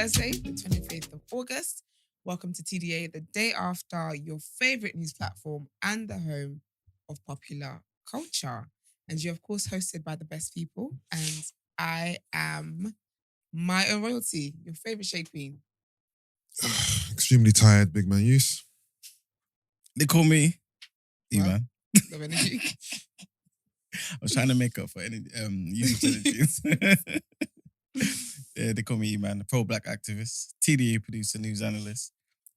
Thursday, the 25th of August. Welcome to TDA, the day after your favourite news platform and the home of popular culture. And you're, of course, hosted by the best people. And I am my own royalty, your favourite shade queen. Extremely tired, big man use. They call me Emman. Of energy. I was trying to make up for any use of energies. Yeah, they call me Emman, the pro-black activist, TDA producer, news analyst,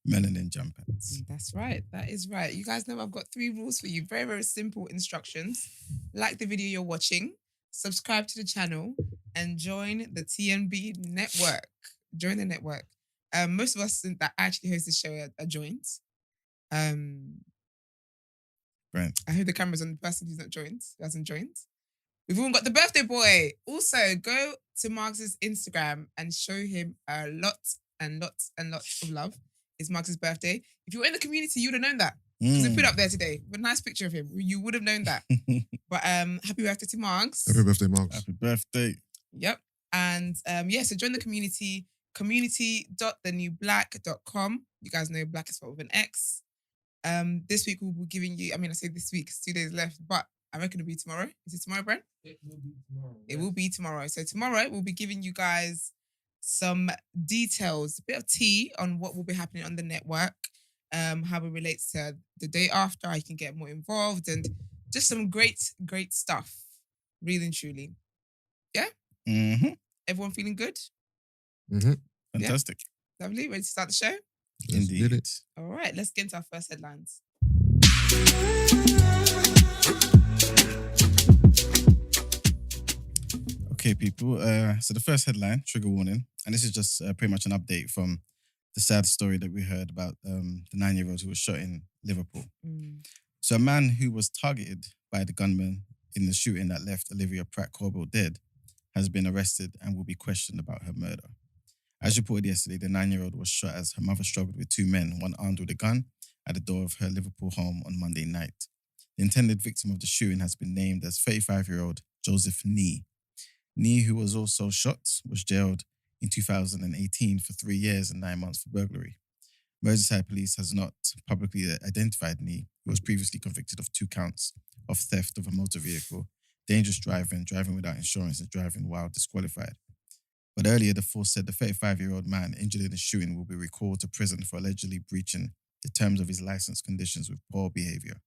melanin jump pants. That's right. That is right. You guys know I've got 3 rules for you. Very, very simple instructions. Like the video you're watching, subscribe to the channel, and join the TNB network. Join the network. Most of us that actually host the show are joined. Brent. I hope the camera's on the person who's not joined, who hasn't joined. We've even got the birthday boy. Also, go to Mark's Instagram and show him a lot and lots and lots of love. It's Mark's birthday. If you were in the community, you would have known that. Because they put it up there today. With a nice picture of him. You would have known that. But happy birthday to Marks. Happy birthday, Marks. Happy birthday. Yep. And so join the community, community.thenewblack.com. You guys know black is spelled with an X. This week we'll be giving you, I say this week, it's 2 days left, but I reckon it'll be tomorrow. Is it tomorrow, Brent? It will be tomorrow. It will be tomorrow. So tomorrow we'll be giving you guys some details, a bit of tea on what will be happening on the network, how it relates to the day after, how you can get more involved, and just some great, great stuff. Really and truly. Yeah? Mm-hmm. Everyone feeling good? Mm-hmm. Fantastic. Lovely. Ready to start the show? Indeed. All right, let's get into our first headlines. Okay, people. So the first headline, trigger warning, and this is just pretty much an update from the sad story that we heard about the 9-year-old who was shot in Liverpool. So a man who was targeted by the gunman in the shooting that left Olivia Pratt-Corbell dead has been arrested and will be questioned about her murder. As reported yesterday, the 9-year-old was shot as her mother struggled with 2 men, one armed with a gun, at the door of her Liverpool home on Monday night. The intended victim of the shooting has been named as 35-year-old Joseph Nee. Nee, who was also shot, was jailed in 2018 for 3 years and 9 months for burglary. Merseyside Police has not publicly identified Nee, who was previously convicted of 2 counts of theft of a motor vehicle, dangerous driving, driving without insurance, and driving while disqualified. But earlier, the force said the 35-year-old man injured in the shooting will be recalled to prison for allegedly breaching the terms of his license conditions with poor behaviour.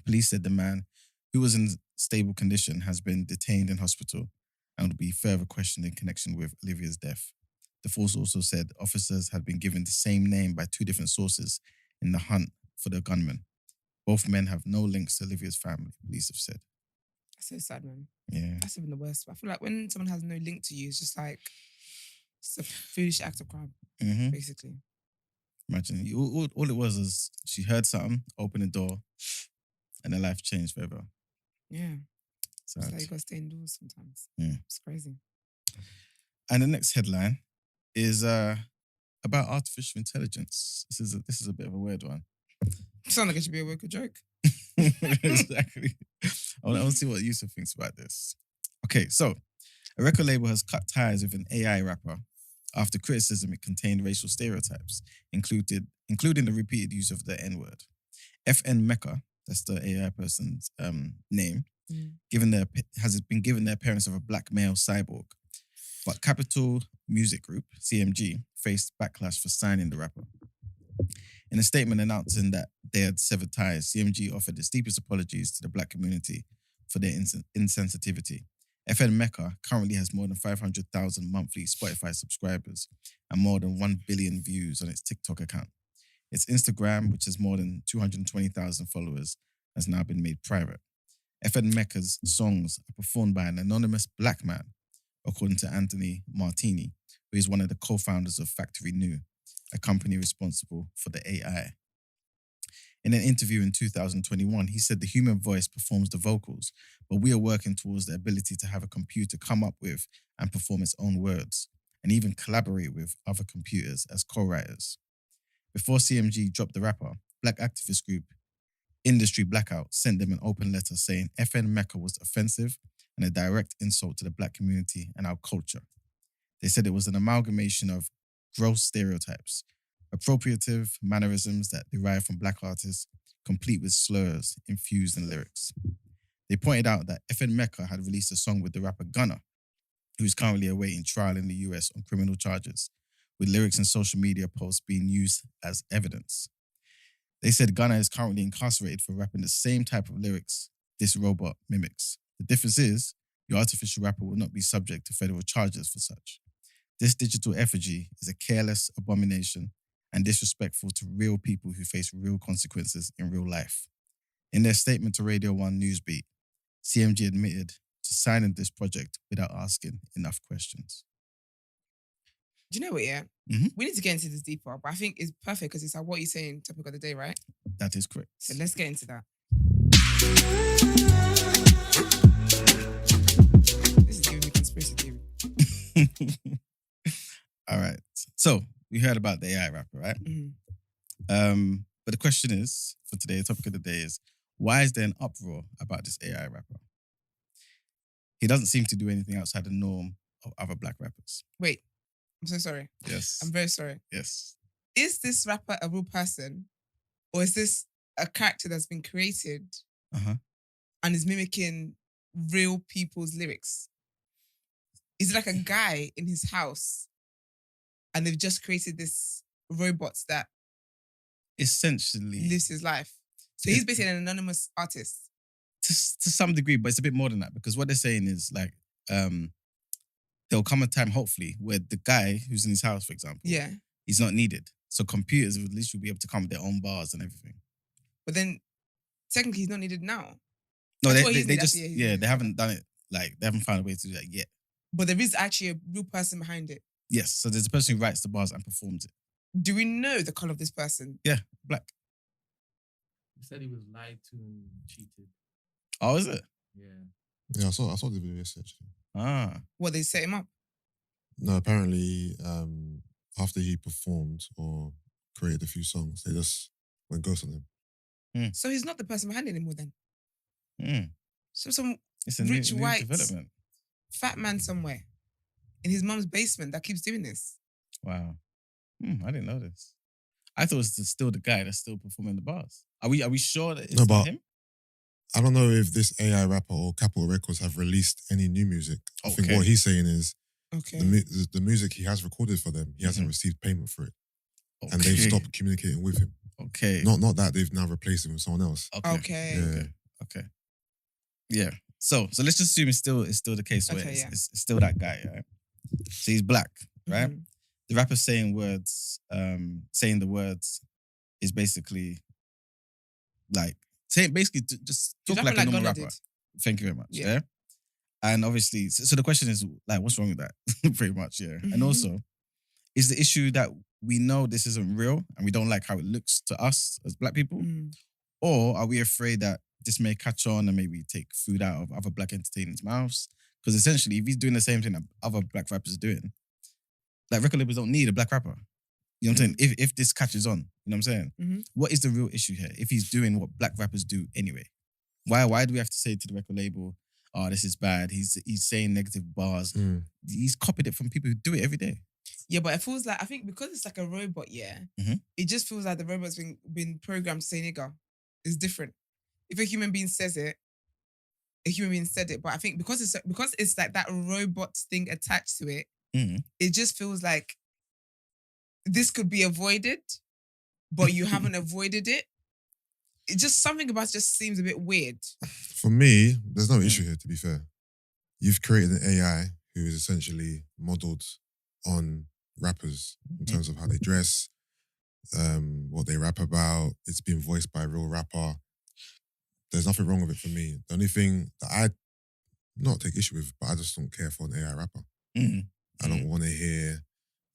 Police said the man, who was in stable condition, has been detained in hospital and will be further questioned in connection with Olivia's death. The force also said officers had been given the same name by 2 different sources in the hunt for the gunman. Both men have no links to Olivia's family, police have said. That's so sad, man. Yeah. That's even the worst. I feel like when someone has no link to you, it's just like, it's a foolish act of crime, basically. Imagine, all it was is she heard something, opened the door, and her life changed forever. Yeah. Sad. It's like you got to stay indoors sometimes. Yeah. It's crazy. And the next headline is about artificial intelligence. This is a bit of a weird one. Sounds like it should be a worker joke. Exactly. I want to see what Yusuf thinks about this. Okay, so a record label has cut ties with an AI rapper after criticism it contained racial stereotypes, including the repeated use of the N-word. FN Mecca, that's the AI person's name, has been given the appearance of a black male cyborg. But Capital Music Group, CMG, faced backlash for signing the rapper. In a statement announcing that they had severed ties, CMG offered its deepest apologies to the black community for their insensitivity. FN Mecca currently has more than 500,000 monthly Spotify subscribers and more than 1 billion views on its TikTok account. Its Instagram, which has more than 220,000 followers, has now been made private. FN Mecca's songs are performed by an anonymous black man, according to Anthony Martini, who is one of the co-founders of Factory New, a company responsible for the AI. In an interview in 2021, he said the human voice performs the vocals, but we are working towards the ability to have a computer come up with and perform its own words, and even collaborate with other computers as co-writers. Before CMG dropped the rapper, black activist group Industry Blackout sent them an open letter saying FN Mecca was offensive and a direct insult to the black community and our culture. They said it was an amalgamation of gross stereotypes, appropriative mannerisms that derive from black artists, complete with slurs infused in lyrics. They pointed out that FN Mecca had released a song with the rapper Gunna, who is currently awaiting trial in the US on criminal charges, with lyrics and social media posts being used as evidence. They said Gunna is currently incarcerated for rapping the same type of lyrics this robot mimics. The difference is, your artificial rapper will not be subject to federal charges for such. This digital effigy is a careless abomination and disrespectful to real people who face real consequences in real life. In their statement to Radio 1 Newsbeat, CMG admitted to signing this project without asking enough questions. Do you know what, yeah? Mhm. We need to get into this deeper, but I think it's perfect because it's like what you're saying, topic of the day, right? That is correct. So let's get into that. This is giving me conspiracy theory. All right. So we heard about the AI rapper, right? But the question is, for today, the topic of the day is, why is there an uproar about this AI rapper? He doesn't seem to do anything outside the norm of other black rappers. Wait, I'm so sorry. Yes. I'm very sorry. Yes. Is this rapper a real person, or is this a character that's been created and is mimicking real people's lyrics? Is it like a guy in his house and they've just created this robots that essentially lives his life? So he's basically an anonymous artist. To some degree, but it's a bit more than that, because what they're saying is like, there'll come a time, hopefully, where the guy who's in his house, for example, he's not needed. So computers will at least be able to come with their own bars and everything. But then, technically, he's not needed now. No, they just, they haven't done it. Like, they haven't found a way to do that yet. But there is actually a real person behind it. Yes, so there's a person who writes the bars and performs it. Do we know the colour of this person? Yeah, black. He said he was lied to and cheated. Oh, is it? Yeah. Yeah, I saw the video yesterday. What, they set him up? No, apparently, after he performed or created a few songs, they just went ghost on him. So he's not the person behind it anymore then? So some it's a rich new white development. Fat man somewhere in his mum's basement that keeps doing this. Wow. I didn't know this. I thought it was still the guy that's still performing the bars. Are we sure that it's not him? I don't know if this AI rapper or Capitol Records have released any new music. I think what he's saying is the music he has recorded for them, he hasn't received payment for it. And they've stopped communicating with him. Okay. Not that they've now replaced him with someone else. Okay. Yeah. So let's just assume it's still the case where it's still that guy, right? So he's black, right? The rapper saying the words is basically like just talk like a normal rapper. Thank you very much. Yeah. And obviously, so the question is like, what's wrong with that? Pretty much, yeah. And also, is the issue that we know this isn't real and we don't like how it looks to us as black people? Or are we afraid that this may catch on and maybe take food out of other black entertainers' mouths? Because essentially, if he's doing the same thing that other black rappers are doing, like record labels don't need a black rapper. You know what I'm saying? If this catches on, you know what I'm saying? What is the real issue here? If he's doing what black rappers do anyway, why do we have to say to the record label, "Oh, this is bad"? He's saying negative bars. He's copied it from people who do it every day. Yeah, but it feels like, I think because it's like a robot, it just feels like the robot's been programmed to say nigger. It's different. If a human being says it, a human being said it. But I think because it's like that robot thing attached to it, it just feels like this could be avoided, but you haven't avoided it. It just, something about it just seems a bit weird. For me, there's no issue here, to be fair. You've created an AI who is essentially modeled on rappers in terms of how they dress, what they rap about. It's been voiced by a real rapper. There's nothing wrong with it for me. The only thing that I not take issue with, but I just don't care for an AI rapper. I don't want to hear,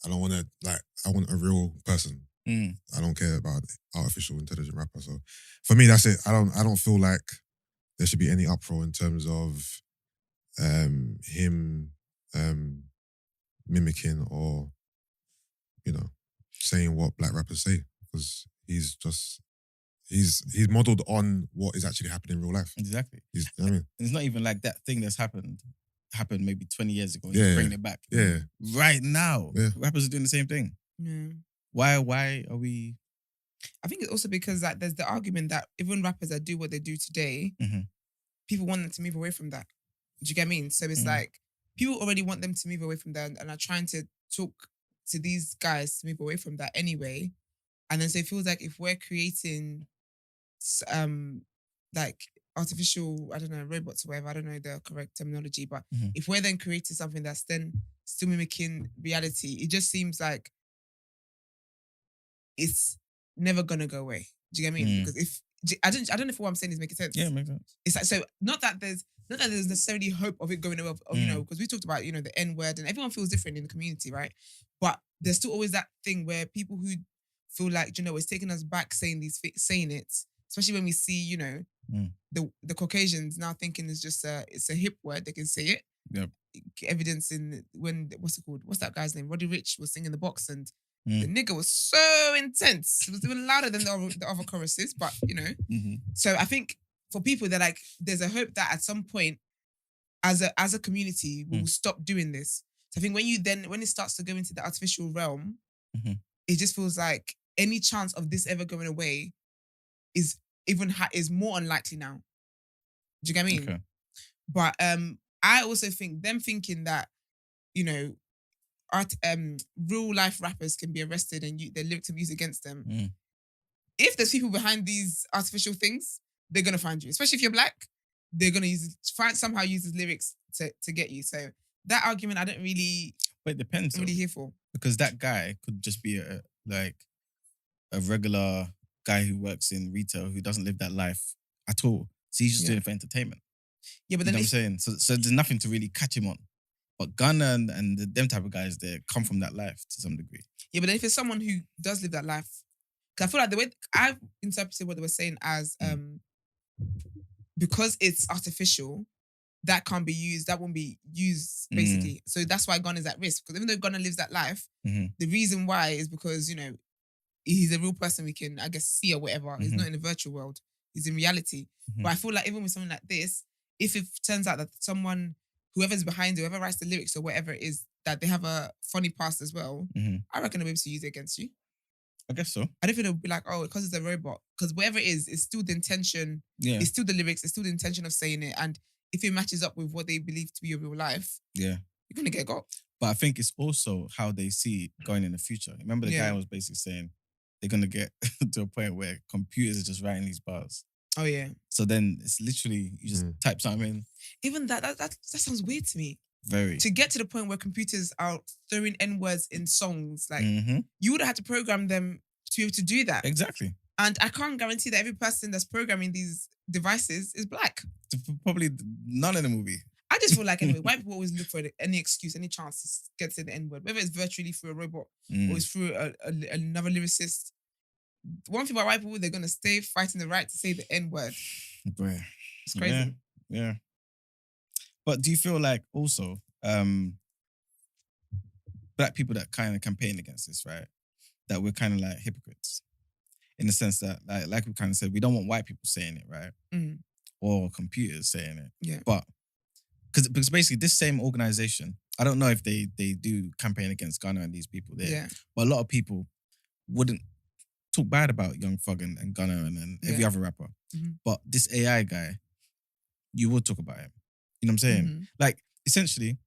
I want a real person. I don't care about artificial intelligent rapper. So for me, that's it. I don't feel like there should be any uproar in terms of him mimicking or, saying what black rappers say, because he's modeled on what is actually happening in real life. Exactly. You know what I mean? It's not even like that thing that's happened maybe 20 years ago and you're bringing it back. Yeah. Right now, Yeah. rappers are doing the same thing. Yeah. Why are we? I think it's also because like there's the argument that even rappers that do what they do today, Mhm. people want them to move away from that. Do you get what I mean? So it's Mhm. like people already want them to move away from that and are trying to talk to these guys to move away from that anyway. And then so it feels like if we're creating like artificial, I don't know, robots or whatever, I don't know the correct terminology, but Mhm. if we're then creating something that's then still mimicking reality, it just seems like it's never gonna go away. Do you get what I mean? Mm. Because if I don't know if what I'm saying is making sense. Yeah, makes sense. It's like, so not that there's necessarily hope of it going away, or, you know, because we talked about, you know, the N word and everyone feels different in the community, right? But there's still always that thing where people who feel like, you know, it's taking us back saying it, especially when we see, you know, the Caucasians now thinking it's a hip word, they can say it. Yep. Evidence in when what's it called? What's that guy's name? Roddy Ricch was singing the box and Mm. the nigga was so intense. It was even louder than the other choruses, but you know. Mhm. So I think for people, they're like, there's a hope that at some point, as a community, we will stop doing this. So I think when it starts to go into the artificial realm, Mhm. it just feels like any chance of this ever going away is is more unlikely now. Do you get what I mean? Okay. But I also think them thinking that, you know, real life rappers can be arrested and their lyrics are used against them. Mm. If there's people behind these artificial things, they're gonna find you. Especially if you're black, they're gonna somehow use his lyrics to get you. So that argument, I don't really, But it depends. really though. here for. Because that guy could just be a regular guy who works in retail who doesn't live that life at all. So he's just doing it for entertainment. Yeah, but You then know what I'm saying? So there's nothing to really catch him on. But Gunna and them type of guys, they come from that life to some degree. yeah, but then if it's someone who does live that life, because I feel like the way I've interpreted what they were saying as because it's artificial, that can't be used. That won't be used basically. So that's why Gunna is at risk. Because even though Gunna lives that life, the reason why is because, you know, he's a real person we can, I guess, see or whatever. He's not in the virtual world. He's in reality. But I feel like even with something like this, if it turns out that someone, whoever's behind it, whoever writes the lyrics or whatever it is, that they have a funny past as well, I reckon they'll be able to use it against you. I guess so. I don't think it'll be like, oh, because it's a robot. Because whatever it is, it's still the intention. Yeah. It's still the lyrics. It's still the intention of saying it. And if it matches up with what they believe to be your real life, Yeah. you're going to get got. But I think it's also how they see it going in the future. Remember the guy was basically saying they're going to get to a point where computers are just writing these bars. Oh, yeah. So then it's literally, you just type something in. Even that sounds weird to me. Very. To get to the point where computers are throwing N-words in songs, like you would have had to program them to be able to do that. Exactly. And I can't guarantee that every person that's programming these devices is black. Probably none of them will be. I just feel like anyway, white people always look for any excuse, any chance to get to the N-word, whether it's virtually through a robot or it's through another lyricist. One thing about white people, they're going to stay fighting the right to say the N-word. Boy. It's crazy. Yeah. But do you feel like also black people that kind of campaign against this, right? That we're kind of like hypocrites in the sense that, like we kind of said, we don't want white people saying it, right? Or computers saying it. Yeah. But because basically this same organization, I don't know if they do campaign against Gunna and these people there. Yeah. But a lot of people wouldn't talk bad about Young Thug and Gunna and every other rapper. But this AI guy, you would talk about him. You know what I'm saying? Like, essentially,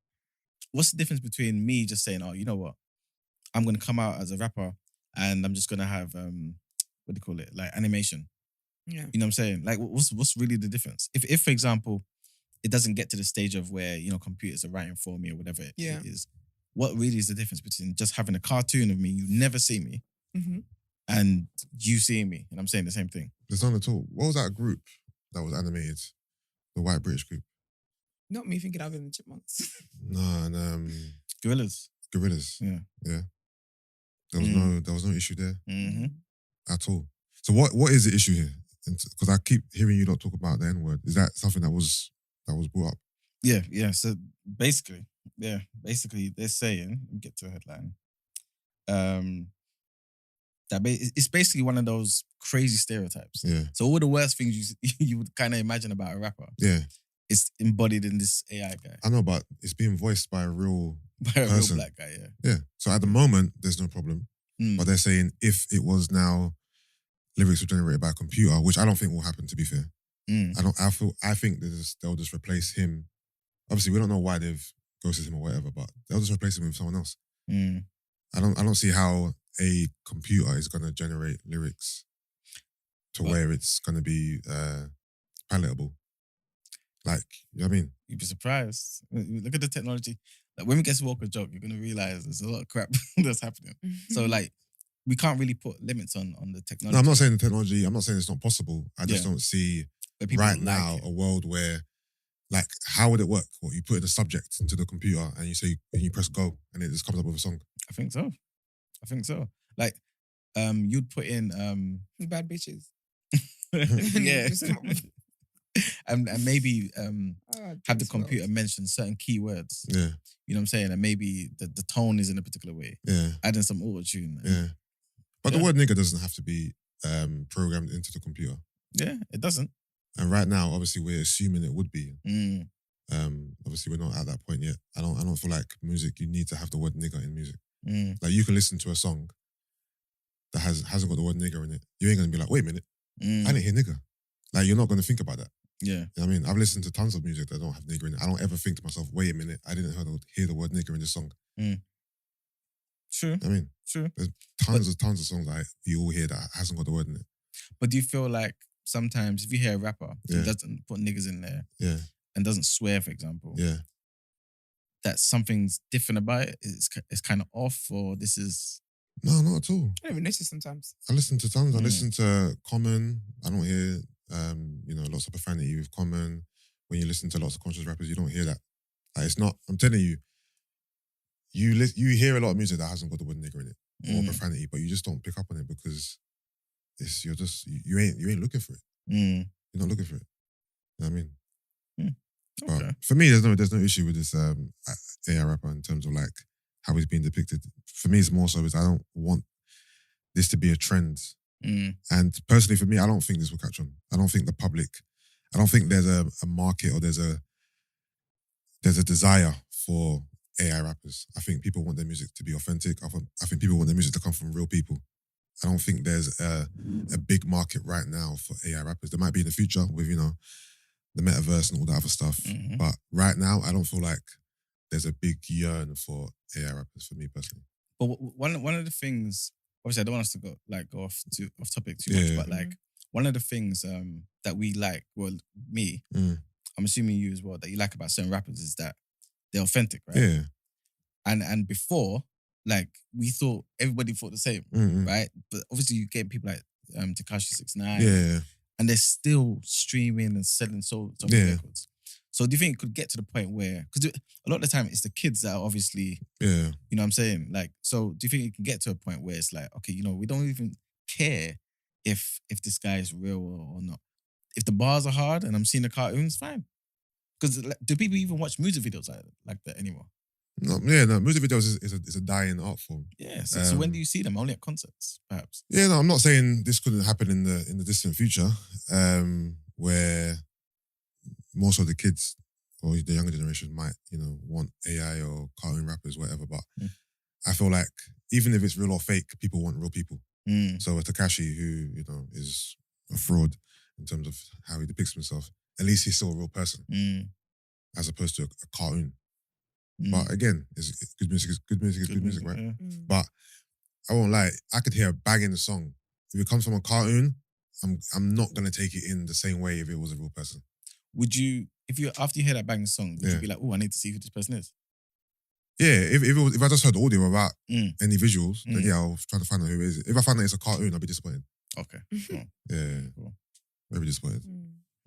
what's the difference between me just saying, oh, you know what? I'm going to come out as a rapper and I'm just going to have, what do you call it? Like animation. Yeah. You know what I'm saying? Like, what's really the difference? If for example, it doesn't get to the stage of where, you know, computers are writing for me or whatever it is, what really is the difference between just having a cartoon of me, you never see me, and you seeing me? And I'm saying the same thing. There's none at all. What was that group that was animated? The white British group? Not me thinking of the Chipmunks. No, and Gorillas. Yeah. There was no issue there at all. So what is the issue here? Because I keep hearing you not talk about the N-word. Is that something that was brought up? Yeah. So basically they're saying, let me get to a headline. That it's basically one of those crazy stereotypes. Yeah. So all the worst things you would kind of imagine about a rapper. Yeah. It's embodied in this AI guy. I know, but it's being voiced by a real By a person. real black guy, Yeah. So at the moment, there's no problem. But they're saying if it was now lyrics were generated by a computer, which I don't think will happen, to be fair. I think they'll just replace him. Obviously, we don't know why they've ghosted him or whatever, but they'll just replace him with someone else. I don't see how a computer is gonna generate lyrics to where it's gonna be palatable. Like, you know what I mean? You'd be surprised. Look at the technology. Like, when we get to walk a joke, you're gonna realize there's a lot of crap that's happening. So like, we can't really put limits on the technology. No, I'm not saying the technology. I'm not saying it's not possible. I just don't see right now like a world where, like, how would it work? What, you put the subject into the computer and you press go and it just comes up with a song. I think so. Like, you'd put in Bad bitches. yeah, Just come up with- and maybe have the James computer Wells. mention certain keywords. Yeah, You know what I'm saying? And maybe the tone is in a particular way. yeah, Adding some auto tune. yeah. But the word nigga doesn't have to be programmed into the computer. Yeah, it doesn't. And right now, obviously, we're assuming it would be. Mm. Obviously, we're not at that point yet. I don't feel like music, you need to have the word nigger in music. Mm. Like, you can listen to a song that hasn't got the word nigger in it. You ain't gonna be like, wait a minute, I didn't hear nigger. Like, you're not gonna think about that. Yeah. You know what I mean? I've listened to tons of music that don't have nigger in it. I don't ever think to myself, wait a minute, I didn't hear the word nigger in this song. True. I mean, True. there's tons of songs that you all hear that hasn't got the word in it. But do you feel like sometimes if you hear a rapper who Yeah. doesn't put niggas in there Yeah, and doesn't swear, for example, yeah. that something's different about it? It's kind of off, or this is. No, not at all. I don't even notice sometimes. I listen to tons. I Mm. listen to Common. I don't hear, lots of profanity with Common. When you listen to lots of conscious rappers, you don't hear that. Like, it's not. I'm telling you, you hear a lot of music that hasn't got the word nigger in it or profanity, but you just don't pick up on it because you ain't looking for it. Mm. You're not looking for it. You know what I mean? Okay. But for me, there's no issue with this AI rapper in terms of like how he's being depicted. For me, it's more so is I don't want this to be a trend. And personally, for me, I don't think this will catch on. I don't think there's a market or there's a desire for AI rappers. I think people want their music to be authentic. I think people want their music to come from real people. I don't think there's a big market right now for AI rappers. There might be in the future with, the metaverse and all that other stuff. Mhm. But right now, I don't feel like there's a big yearn for AI rappers for me personally. But one of the things, obviously, I don't want us to go off topic too Yeah. much, but like one of the things that we like, well, me, I'm assuming you as well, that you like about certain rappers is that they're authentic, right? Yeah. And before, like, we thought everybody thought the same, right? But obviously, you get people like Tekashi 6ix9ine, Yeah. and they're still streaming and selling so many records. So do you think it could get to the point where, because a lot of the time it's the kids that are obviously, Yeah. you know what I'm saying? Like, so do you think it can get to a point where it's like, okay, we don't even care if this guy is real or not. If the bars are hard and I'm seeing the cartoons, fine. Because do people even watch music videos like that anymore? No, music videos is a dying art form. Yeah. So when do you see them? Only at concerts, perhaps? Yeah, no, I'm not saying this couldn't happen in the distant future, where more so the kids or the younger generation might, want AI or cartoon rappers, whatever. But I feel like even if it's real or fake, people want real people. So with Tekashi, who is a fraud in terms of how he depicts himself, at least he's still a real person, as opposed to a cartoon. But again, it's good music is good music, right? Yeah. But I won't lie, I could hear a banging song. If it comes from a cartoon, I'm not gonna take it in the same way if it was a real person. Would you, after you hear that banging song, would you be like, oh, I need to see who this person is? Yeah, if I just heard the audio without any visuals, then yeah, I'll try to find out who it is. If I find out it's a cartoon, I'll be disappointed. Okay. Cool. Yeah, Cool. very disappointed.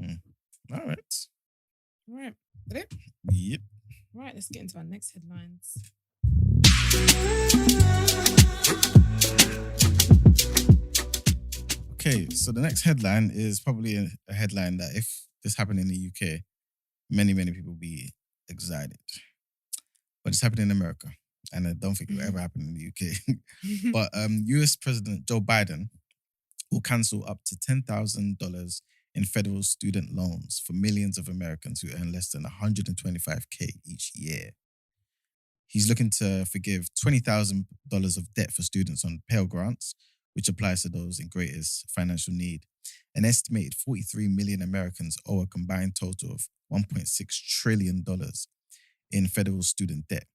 All right. Right. Is that it? Yep. Right, let's get into our next headlines. Okay, so the next headline is probably a headline that if this happened in the UK, many, many people would be excited. But it's happening in America. And I don't think it will ever happen in the UK. But US President Joe Biden will cancel up to $10,000 in federal student loans for millions of Americans who earn less than $125K each year. He's looking to forgive $20,000 of debt for students on Pell Grants, which applies to those in greatest financial need. An estimated 43 million Americans owe a combined total of $1.6 trillion in federal student debt.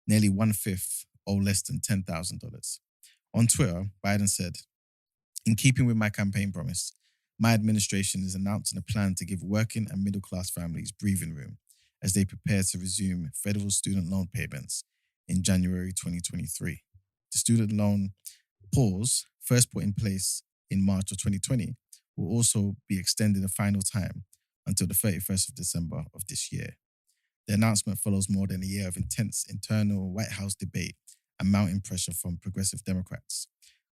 Nearly 1/5 owe less than $10,000. On Twitter, Biden said, "In keeping with my campaign promise, my administration is announcing a plan to give working and middle-class families breathing room as they prepare to resume federal student loan payments in January 2023. The student loan pause, first put in place in March of 2020, will also be extended a final time until the 31st of December of this year. The announcement follows more than a year of intense internal White House debate and mounting pressure from progressive Democrats.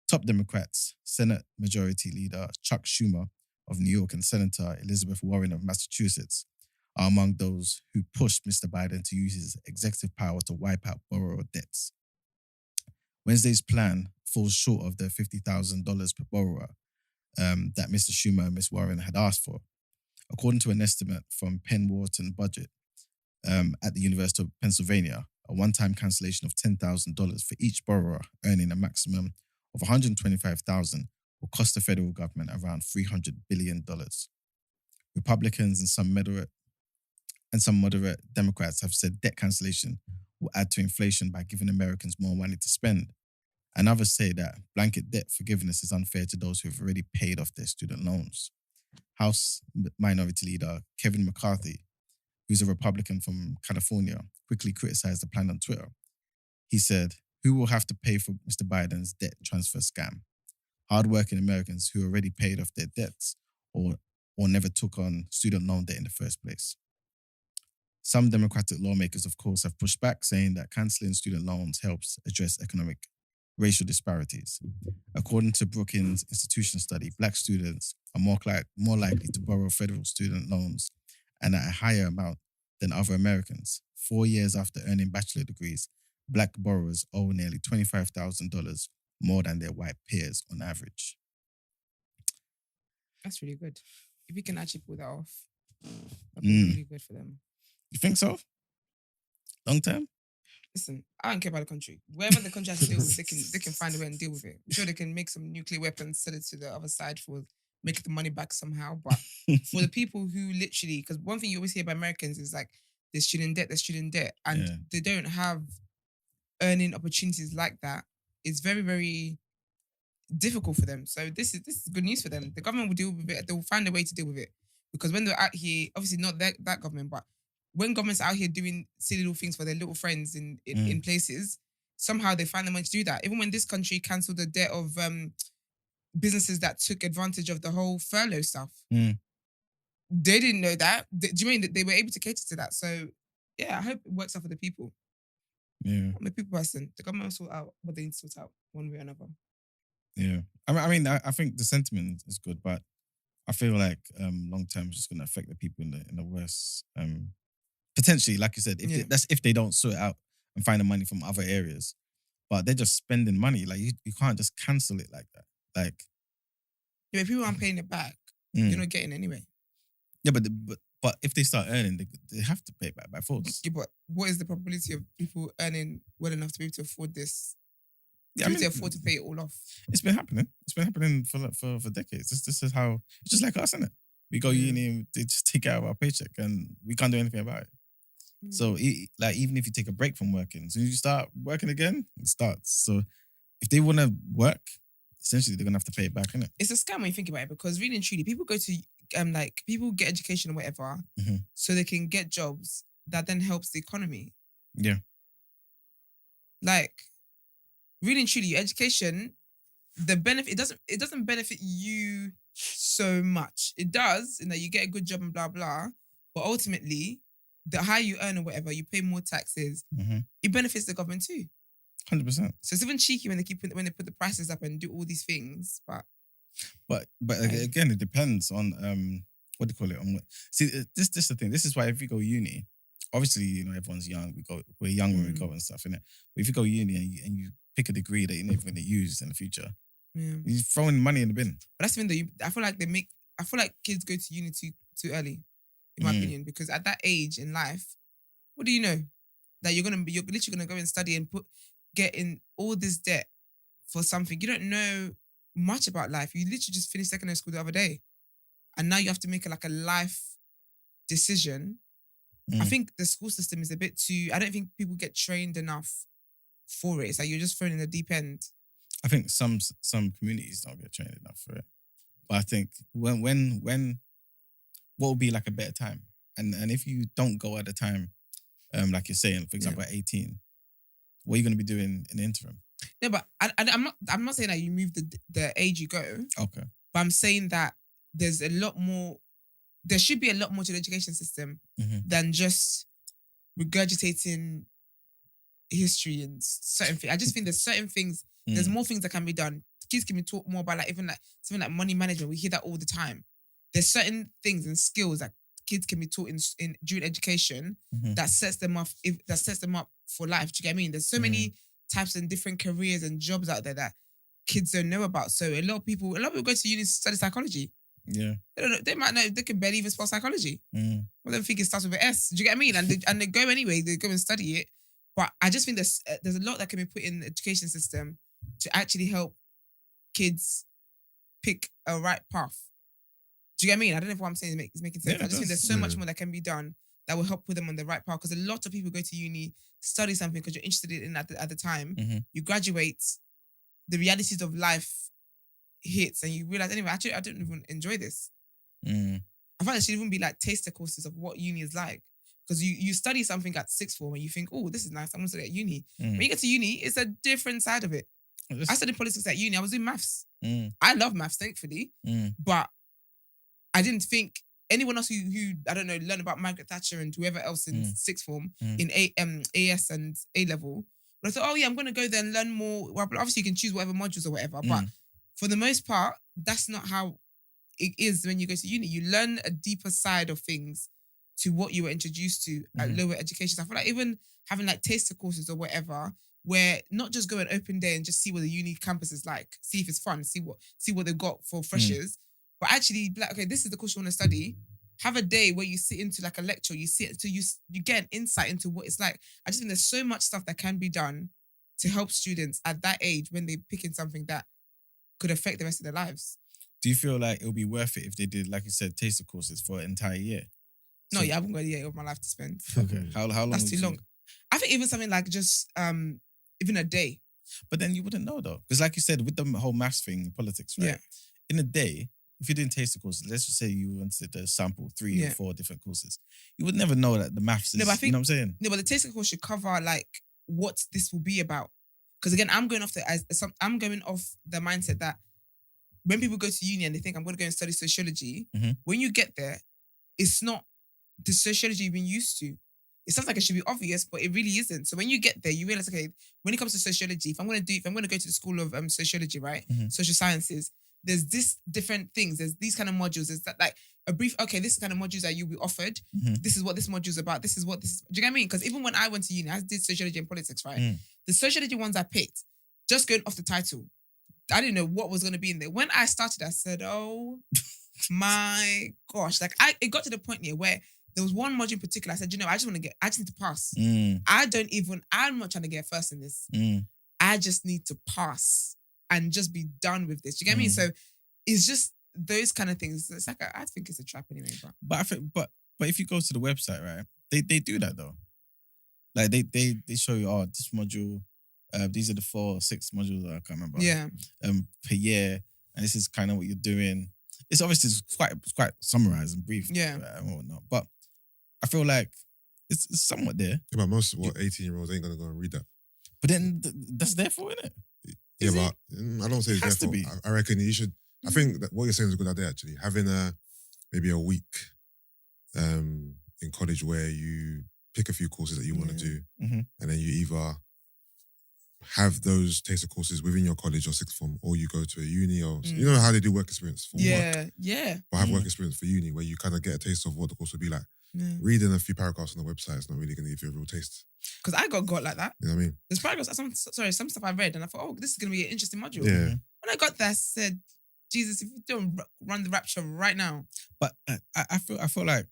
Top Democrats, Senate Majority Leader Chuck Schumer of New York and Senator Elizabeth Warren of Massachusetts are among those who pushed Mr. Biden to use his executive power to wipe out borrower debts. Wednesday's plan falls short of the $50,000 per borrower that Mr. Schumer and Ms. Warren had asked for. According to an estimate from Penn Wharton Budget at the University of Pennsylvania, a one-time cancellation of $10,000 for each borrower earning a maximum of $125,000 will cost the federal government around $300 billion. Republicans and some moderate Democrats have said debt cancellation will add to inflation by giving Americans more money to spend. And others say that blanket debt forgiveness is unfair to those who have already paid off their student loans. House Minority Leader Kevin McCarthy, who's a Republican from California, quickly criticized the plan on Twitter. He said, "Who will have to pay for Mr. Biden's debt transfer scam? Hardworking Americans who already paid off their debts or never took on student loan debt in the first place." Some Democratic lawmakers, of course, have pushed back, saying that cancelling student loans helps address economic racial disparities. According to Brookings Institution study, Black students are more likely to borrow federal student loans and at a higher amount than other Americans. 4 years after earning bachelor degrees, Black borrowers owe nearly $25,000 more than their white peers on average. That's really good. If you can actually pull that off, that'd be really good for them. You think so? Long term? Listen, I don't care about the country. Wherever the country has to deal with, they can find a way and deal with it. I'm sure they can make some nuclear weapons, sell it to the other side for make the money back somehow. But for the people who literally, because one thing you always hear about Americans is like there's student debt, and they don't have earning opportunities like that. It's very, very difficult for them. So this is good news for them. The government will deal with it. They will find a way to deal with it, because when they're out here, obviously not that government, but when governments are out here doing silly little things for their little friends in places, somehow they find the money to do that. Even when this country cancelled the debt of businesses that took advantage of the whole furlough stuff, they didn't know that. Do you mean that they were able to cater to that? So yeah, I hope it works out for the people. Yeah, I'm a people person. The government will sort out what they need to sort out one way or another. Yeah, I think the sentiment is good, but I feel like long term is just going to affect the people in the worst. Potentially, like you said, if they don't sort it out and find the money from other areas, but they're just spending money. Like you can't just cancel it like that. Like, if people aren't paying it back, you're not getting it anyway. Yeah, but if they start earning, they have to pay it back by force. Yeah, but what is the probability of people earning well enough to be able to afford this? Yeah, to afford to pay it all off. It's been happening. It's been happening for decades. This is how. It's just like us, isn't it? We go uni and they just take it out of our paycheck, and we can't do anything about it. So, even if you take a break from working, so you start working again, it starts. So, if they want to work, essentially they're gonna have to pay it back, innit? It's a scam when you think about it, because really and truly, people go to people get education or whatever, so they can get jobs that then helps the economy. Yeah. Like, really and truly, education, the benefit it doesn't benefit you so much. It does in that you get a good job and blah blah, but ultimately, the higher you earn or whatever, you pay more taxes. It benefits the government too. 100%. So it's even cheeky when they put the prices up and do all these things, but again, it depends on what do you call it? This is the thing. This is why if you go uni, obviously everyone's young. We're young when we go and stuff, innit? But if you go uni and you pick a degree that you're never going to use in the future, you're throwing money in the bin. But that's the thing though. I feel like kids go to uni too early, in my opinion, because at that age in life, what do you know? that you're literally gonna go and study and get in all this debt for something. You don't know much about life. You literally just finished secondary school the other day, and now you have to make a life decision. I think the school system is a bit too. I don't think people get trained enough for it. It's like you're just thrown in the deep end. I think some communities don't get trained enough for it. But I think when what would be like a better time? And if you don't go at the time, like you're saying, for example, at 18, what are you going to be doing in the interim? No, but I'm not saying that you move the age you go. Okay. But I'm saying that there's a lot more. There should be a lot more to the education system than just regurgitating history and certain things. I just think there's certain things. There's more things that can be done. Kids can be taught more about even something like money management. We hear that all the time. There's certain things and skills that kids can be taught in during education that sets them up for life. Do you get what I mean? There's so many types and different careers and jobs out there that kids don't know about. So a lot of people go to uni to study psychology. Yeah. They don't know, they might know, they can barely even spell psychology. Well, they think it starts with an S. Do you get what I mean? And they go anyway, they go and study it. But I just think there's a lot that can be put in the education system to actually help kids pick a right path. Do you get what I mean? I don't know if what I'm saying is making sense. Yeah, I just think there's so much more that can be done that will help put them on the right path. Because a lot of people go to uni, study something because you're interested in it at the time. You graduate, the realities of life hits, and you realize, anyway, actually, I don't even enjoy this. I find there should even be like taster courses of what uni is like. Because you study something at sixth form and you think, oh, this is nice, I'm going to study at uni. When you get to uni, it's a different side of it. I studied politics at uni. I was doing maths. I love maths, thankfully. But I didn't think anyone else who I don't know, learned about Margaret Thatcher and whoever else in sixth form in AS and A level. But I thought, oh yeah, I'm going to go there and learn more. Well, obviously you can choose whatever modules or whatever. But for the most part, that's not how it is when you go to uni. You learn a deeper side of things to what you were introduced to at lower education. So I feel like even having like taster courses or whatever, where not just go an open day and just see what the uni campus is like, see if it's fun, see what they've got for freshers, but actually be like, okay, this is the course you want to study. Have a day where you sit into like a lecture, you get an insight into what it's like. I just think there's so much stuff that can be done to help students at that age when they're picking something that could affect the rest of their lives. Do you feel like it would be worth it if they did, like you said, taster courses for an entire year? No, I haven't got a year of my life to spend. Okay. How long? That's too long. I think even something like just even a day. But then you wouldn't know though. Because like you said, with the whole maths thing, politics, right? Yeah. In a day, if you're doing taster courses, let's just say you wanted to sample 3 or 4 different courses, you would never know that the maths is, you know what I'm saying? No, but the taster course should cover like what this will be about. Because again, I'm going off the mindset that when people go to uni and they think I'm going to go and study sociology, when you get there, it's not the sociology you've been used to. It sounds like it should be obvious, but it really isn't. So when you get there, you realize, okay, when it comes to sociology, if I'm going to go to the school of sociology, right, social sciences, there's this different things. There's these kind of modules. There's that like a brief. Okay, this is kind of modules that you'll be offered. This is what this module is about. This is what this is. Do you get what I mean? Because even when I went to uni, I did sociology and politics, right? The sociology ones I picked, just going off the title, I didn't know what was going to be in there. When I started, I said, oh my gosh. Like it got to the point here where there was one module in particular. I said, I just need to pass. I'm not trying to get first in this. I just need to pass and just be done with this. Do you get me? So it's just those kind of things. It's like, I think it's a trap anyway. But I think, but if you go to the website, right, they do that though. Like they show you, oh, this module, these are the 4 or 6 modules that I can't remember. Yeah. Per year, and this is kind of what you're doing. It's obviously quite summarized and brief. Yeah. And whatnot. But I feel like it's somewhat there. Yeah, but most 18-year-olds ain't gonna go and read that. But then that's there for, isn't it? Yeah, but I don't say it's Has to there be. for. I reckon you should. I think that what you're saying is a good idea actually. Having maybe a week in college where you pick a few courses that you want to do, and then you either have those taster courses within your college or sixth form, or you go to a uni, or you know how they do work experience for work. Yeah. But have work experience for uni where you kind of get a taste of what the course would be like. Reading a few paragraphs on the website is not really going to give you a real taste. Because I got like that. You know what I mean? There's paragraphs, some stuff I read and I thought, oh, this is going to be an interesting module. Yeah. When I got there, I said, Jesus, if you don't run the rapture right now. But I feel like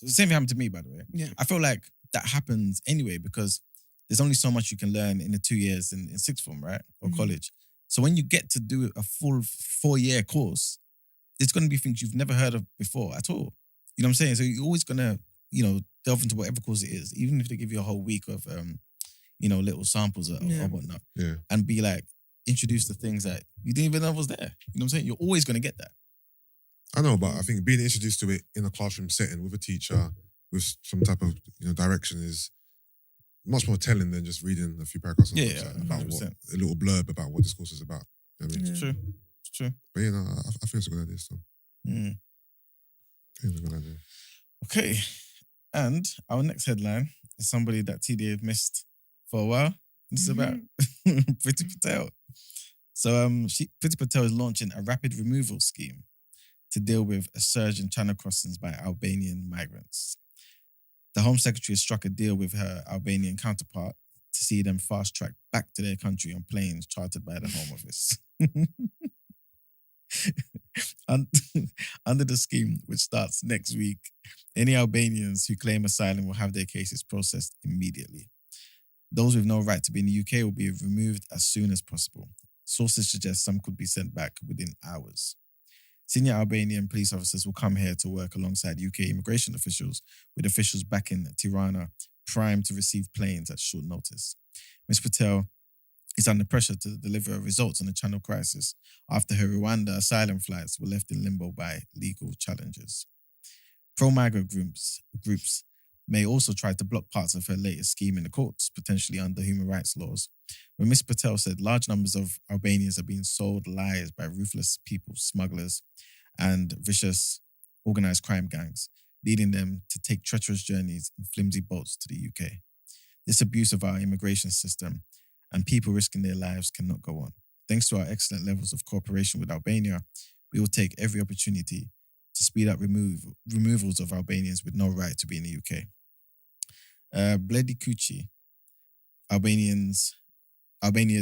the same thing happened to me, by the way. Yeah. I feel like that happens anyway because there's only so much you can learn in the 2 years in sixth form, right? Or Mhm. college. So when you get to do a full 4-year course, there's going to be things you've never heard of before at all. You know what I'm saying? So you're always going to, delve into whatever course it is, even if they give you a whole week of, little samples or whatnot, Yeah. and be like, introduced to things that you didn't even know was there. You know what I'm saying? You're always going to get that. I know, but I think being introduced to it in a classroom setting with a teacher, with some type of direction is much more telling than just reading a few paragraphs on the Yeah, website about 100%. a little blurb about what this course is about. You know what I mean? Yeah. It's true. It's true. But I think it's a good idea still. Mm. I think it's a good idea. Okay. And our next headline is somebody that TD have missed for a while. This is about Priti Patel. So Priti Patel is launching a rapid removal scheme to deal with a surge in channel crossings by Albanian migrants. The Home Secretary has struck a deal with her Albanian counterpart to see them fast-tracked back to their country on planes chartered by the Home Office. Under the scheme, which starts next week, any Albanians who claim asylum will have their cases processed immediately. Those with no right to be in the UK will be removed as soon as possible. Sources suggest some could be sent back within hours. Senior Albanian police officers will come here to work alongside UK immigration officials, with officials back in Tirana primed to receive planes at short notice. Ms. Patel is under pressure to deliver results on the channel crisis after her Rwanda asylum flights were left in limbo by legal challenges. Pro-migrant groups may also try to block parts of her latest scheme in the courts, potentially under human rights laws. When Ms. Patel said large numbers of Albanians are being sold lies by ruthless people smugglers and vicious organised crime gangs, leading them to take treacherous journeys in flimsy boats to the UK. This abuse of our immigration system and people risking their lives cannot go on. Thanks to our excellent levels of cooperation with Albania, we will take every opportunity to speed up removals of Albanians with no right to be in the UK. Bledi Kuchi, Albania's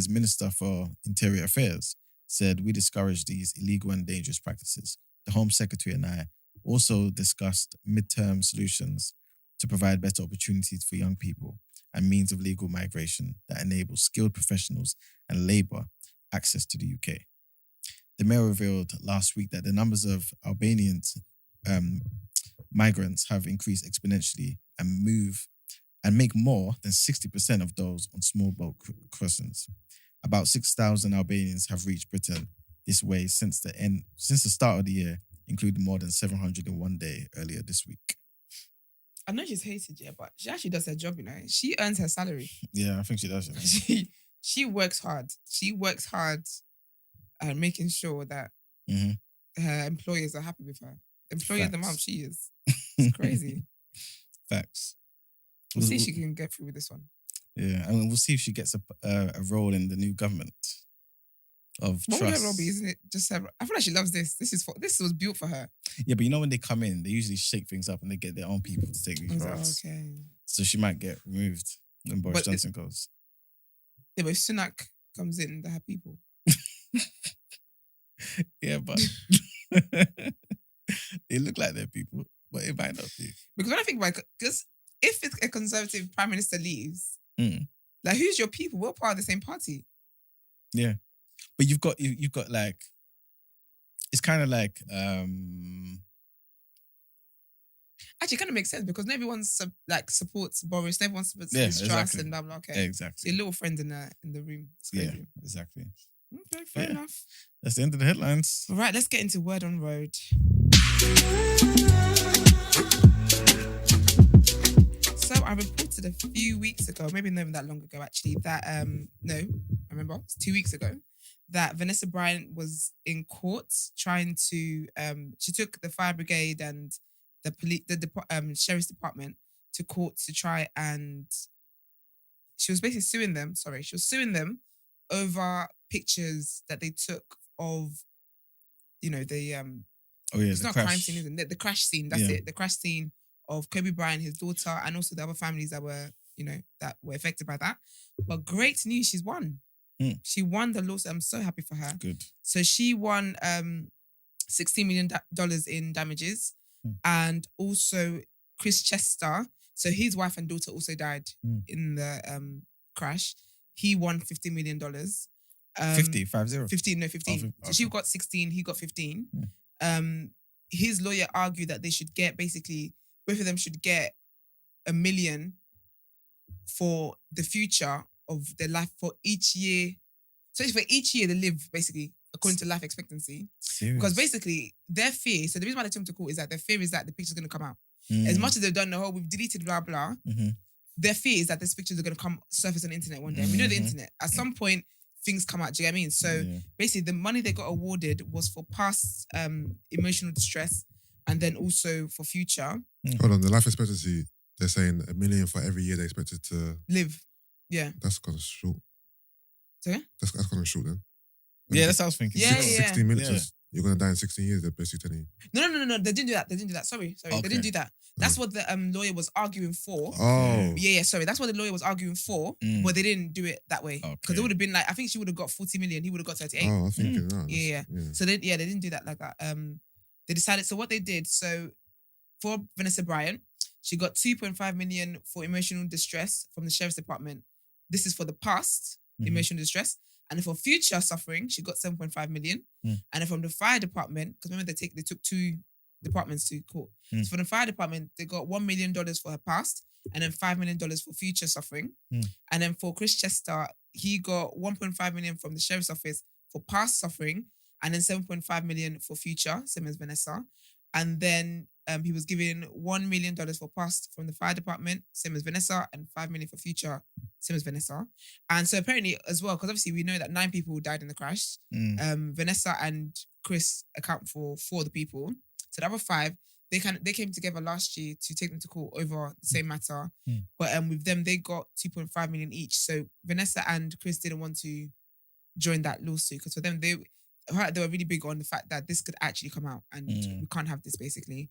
Minister for Interior Affairs, said, "We discourage these illegal and dangerous practices. The Home Secretary and I also discussed midterm solutions to provide better opportunities for young people and means of legal migration that enable skilled professionals and labour access to the UK." The mayor revealed last week that the numbers of Albanian migrants have increased exponentially and make more than 60% of those on small boat crossings. About 6,000 Albanians have reached Britain this way since the start of the year, including more than 700 in one day earlier this week. I know she's hated, yeah, but she actually does her job, She earns her salary. Yeah, I think she does. She works hard. She works hard at making sure that her employers are happy with her. Employee of the month, she is. It's crazy. Facts. We'll see if she can get through with this one. Yeah, and we'll see if she gets a role in the new government of What trust. would her role be? Isn't it just her? I feel like she loves this. This was built for her. Yeah, but when they come in, they usually shake things up and they get their own people to take these roles. Okay. So she might get removed when Boris Johnson goes. Yeah, but if Sunak comes in, they're her people. Yeah, but they look like their people, but it might not be. Because when I think about it, because if it's a Conservative Prime Minister leaves, like who's your people? We're part of the same party. Yeah, but you've got like, it's kind of like actually, it kind of makes sense because everyone supports Boris, everyone supports Liz Truss and blah blah. Okay, exactly. So your little friend in the room. It's crazy. Yeah, exactly. Okay, fair enough. That's the end of the headlines. All right, let's get into Word on Road. So I reported a few weeks ago, maybe not even that long ago actually, that I remember it's 2 weeks ago, that Vanessa Bryant was in court trying to she took the fire brigade and the sheriff's department to court to try and she was basically suing them. Sorry, she was suing them over pictures that they took of, the it's not a crime scene, isn't it? The crash scene. That's it. The crash scene of Kobe Bryant, his daughter, and also the other families that were, that were affected by that. But great news, she's won. She won the lawsuit. I'm so happy for her. Good. So she won $16 million in damages, and also Chris Chester. So his wife and daughter also died in the crash. He won $15 million. 50, 50. 15, no, 15. Oh, So okay. she got 16, he got 15. His lawyer argued that they should get, basically, both of them should get $1 million for the future of their life for each year. So it's for each year they live, basically, according to life expectancy. Serious? Because basically, their fear, so the reason why they took him to court is that their fear is that the picture's going to come out. Mm. As much as they've done the whole, we've deleted blah, blah, their fear is that these pictures are going to come surface on the internet one day. And we know the internet. At some point, things come out. Do you get what I mean? So basically, the money they got awarded was for past emotional distress and then also for future. Hold on, the life expectancy, they're saying $1 million for every year they expected to Live. Yeah. That's kind of short. Sorry? That's kind of short then. Yeah, that's what I was thinking. Yeah, 16 minutes. Yeah. You're gonna die in 16 years. They're basically telling you. No. They didn't do that. Sorry. Okay. They didn't do that. That's what the lawyer was arguing for. Oh, Yeah. Sorry, that's what the lawyer was arguing for, but they didn't do it that way because Okay. it would have been like, I think she would have got 40 million. He would have got 38. oh, I'm thinking. No, Yeah. So they didn't do that like that. They decided. So what they did. So for Vanessa Bryant, she got 2.5 million for emotional distress from the sheriff's department. This is for the past emotional distress. And for future suffering, she got 7.5 million. And then from the fire department, because remember they took 2 departments to court. So for the fire department, they got $1 million for her past, and then $5 million for future suffering. And then for Chris Chester, he got 1.5 million from the sheriff's office for past suffering, and then 7.5 million for future, same as Vanessa. And then he was given $1 million for past from the fire department, same as Vanessa, and $5 million for future, same as Vanessa. And so apparently as well, because obviously we know that 9 people died in the crash. Vanessa and Chris account for 4 of the people. So the other 5, they came together last year to take them to court over the same matter. But with them, they got 2.5 million each. So Vanessa and Chris didn't want to join that lawsuit because for them, they were really big on the fact that this could actually come out and we can't have this, basically.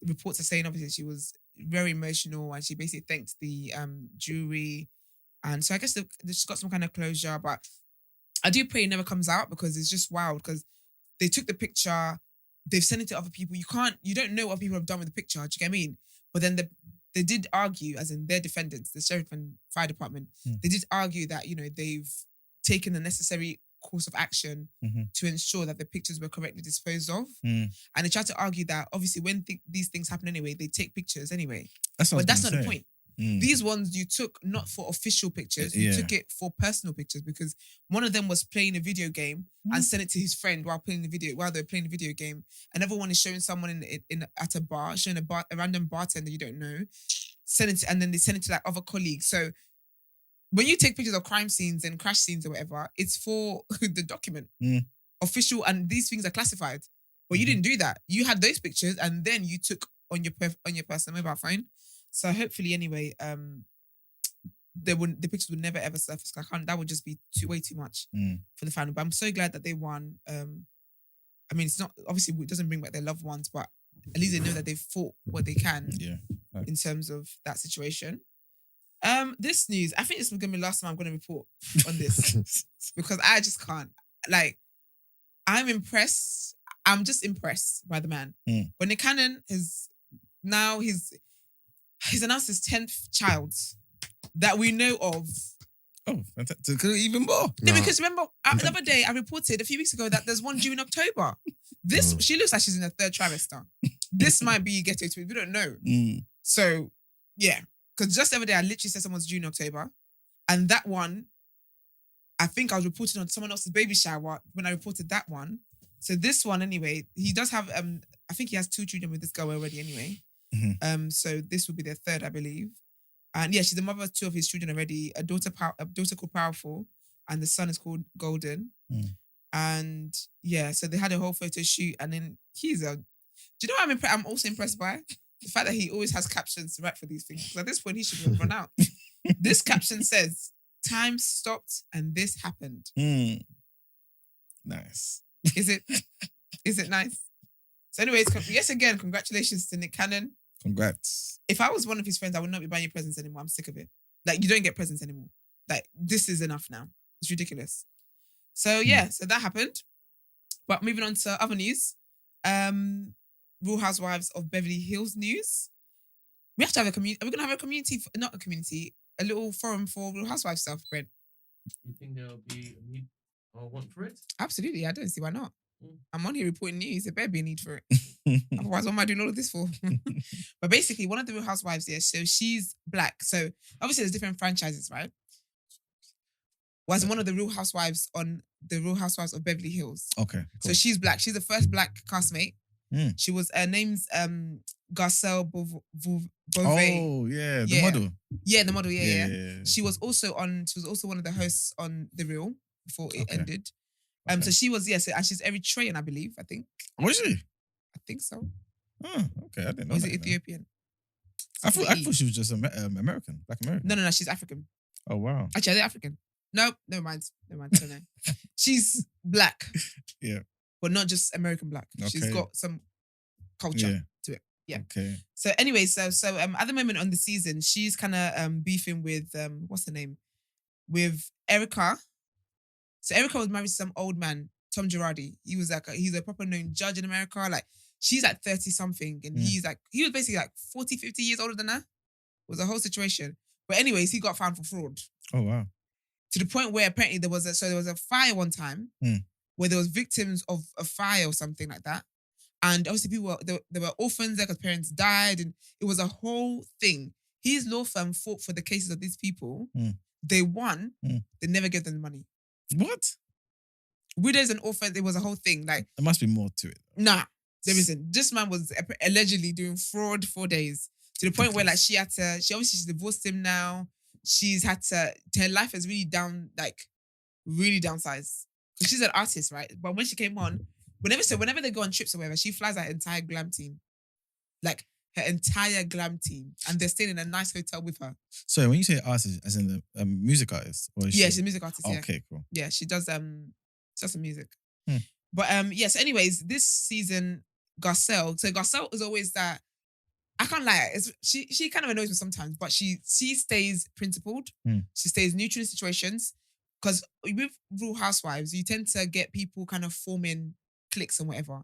Reports are saying obviously she was very emotional and she basically thanked the jury. And so I guess she's got some kind of closure, but I do pray it never comes out because it's just wild because they took the picture, they've sent it to other people. You don't know what people have done with the picture, do you get what I mean? But then they did argue, as in their defendants, the sheriff and fire department, they did argue that, they've taken the necessary course of action to ensure that the pictures were correctly disposed of. And they tried to argue that obviously when these things happen anyway, they take pictures anyway. But that's not the point. These ones you took not for official pictures, you took it for personal pictures because one of them was playing a video game and sent it to his friend while they were playing the video game. Another one is showing someone at a bar, showing a random bartender you don't know, and then they send it to like other colleagues. So when you take pictures of crime scenes and crash scenes or whatever, it's for the document. Official, and these things are classified. But you didn't do that. You had those pictures and then you took on your personal mobile phone. So hopefully anyway, the pictures would never ever surface. That would just be way too much for the family. But I'm so glad that they won. I mean, it's not, obviously it doesn't bring back their loved ones, but at least they know that they've fought what they can in terms of that situation. This news, I think this is going to be the last time I'm going to report on this because I just can't. Like, I'm impressed. I'm just impressed by the man. But Nick Cannon he's announced his 10th child that we know of. Oh, fantastic. Even more. No, because remember, the other day I reported a few weeks ago that there's one due in October. She looks like she's in her 3rd trimester. This might be ghetto twins. We don't know. So, yeah. Because just the other day, I literally said someone's due in October. And that one, I think I was reporting on someone else's baby shower when I reported that one. So this one, anyway, he does have, I think he has 2 children with this girl already anyway. So this will be their 3rd, I believe. And yeah, she's the mother of 2 of his children already. A daughter called Powerful, and the son is called Golden. And yeah, so they had a whole photo shoot. And then do you know what I'm also impressed by? The fact that he always has captions to write for these things. Because at this point, he should have run out. This caption says, "Time stopped and this happened." Nice. Is it nice? So anyways, yes, again, congratulations to Nick Cannon. Congrats. If I was one of his friends, I would not be buying you presents anymore. I'm sick of it. Like, you don't get presents anymore. Like, this is enough now. It's ridiculous. So yeah, so that happened. But moving on to other news. Real Housewives of Beverly Hills news. We have to have a community. Are we going to have a community? Not a community. a little forum for Real Housewives stuff, Brent. You think there'll be a need or want for it? Absolutely, I don't see why not. Mm. I'm on here reporting news. There better be a need for it. Otherwise, what am I doing all of this for? But basically, one of the Real Housewives here, so she's black. So obviously, there's different franchises, right? Was one of the Real Housewives on the Real Housewives of Beverly Hills. Okay. So Cool. she's black. She's the first black castmate. Mm. She was her name's Garcelle Beauvais. Oh yeah, the Yeah. model. Yeah, the model. Yeah. yeah. She was also one of the hosts on The Real before it Okay. ended. Okay. So she was, and she's Eritrean, I believe. I Was she? think so. Oh, okay. I didn't know. Or is that, it you know. Ethiopian? I thought she was just American, black American. No, she's African. Oh wow. Actually, are they African? No, never mind. I don't know. She's black. Yeah. But not just American black. She's Okay. got some culture Yeah. to it. Yeah. Okay. So anyway, so at the moment on the season, she's kind of beefing with what's her name? With Erica. So Erica was married to some old man, Tom Girardi. He's a proper known judge in America. Like she's like 30 something and he was basically like 40, 50 years older than her. It was a whole situation. But anyways, he got found for fraud. Oh wow. To the point where apparently there was a fire one time where there was victims of a fire or something like that. And obviously there were orphans there because parents died and it was a whole thing. His law firm fought for the cases of these people. They won. They never gave them the money. What? Widows and orphans, it was a whole thing. Like, There must be more to it. nah, there isn't. This man was allegedly doing fraud for days to the point where like she obviously divorced him now. She's had to, her life is really really downsized. She's an artist, right? But when she came on, whenever they go on trips or whatever, she flies her entire glam team. Like her entire glam team. And they're staying in a nice hotel with her. So when you say artist, as in the music artist? Or is She's a music artist, yeah. Okay, cool. Yeah, she does some music. Hmm. But yes, anyways, this season, Garcelle is always that, I can't lie, she kind of annoys me sometimes, but she stays principled. She stays neutral in situations. Because with Real Housewives, you tend to get people kind of forming cliques and whatever.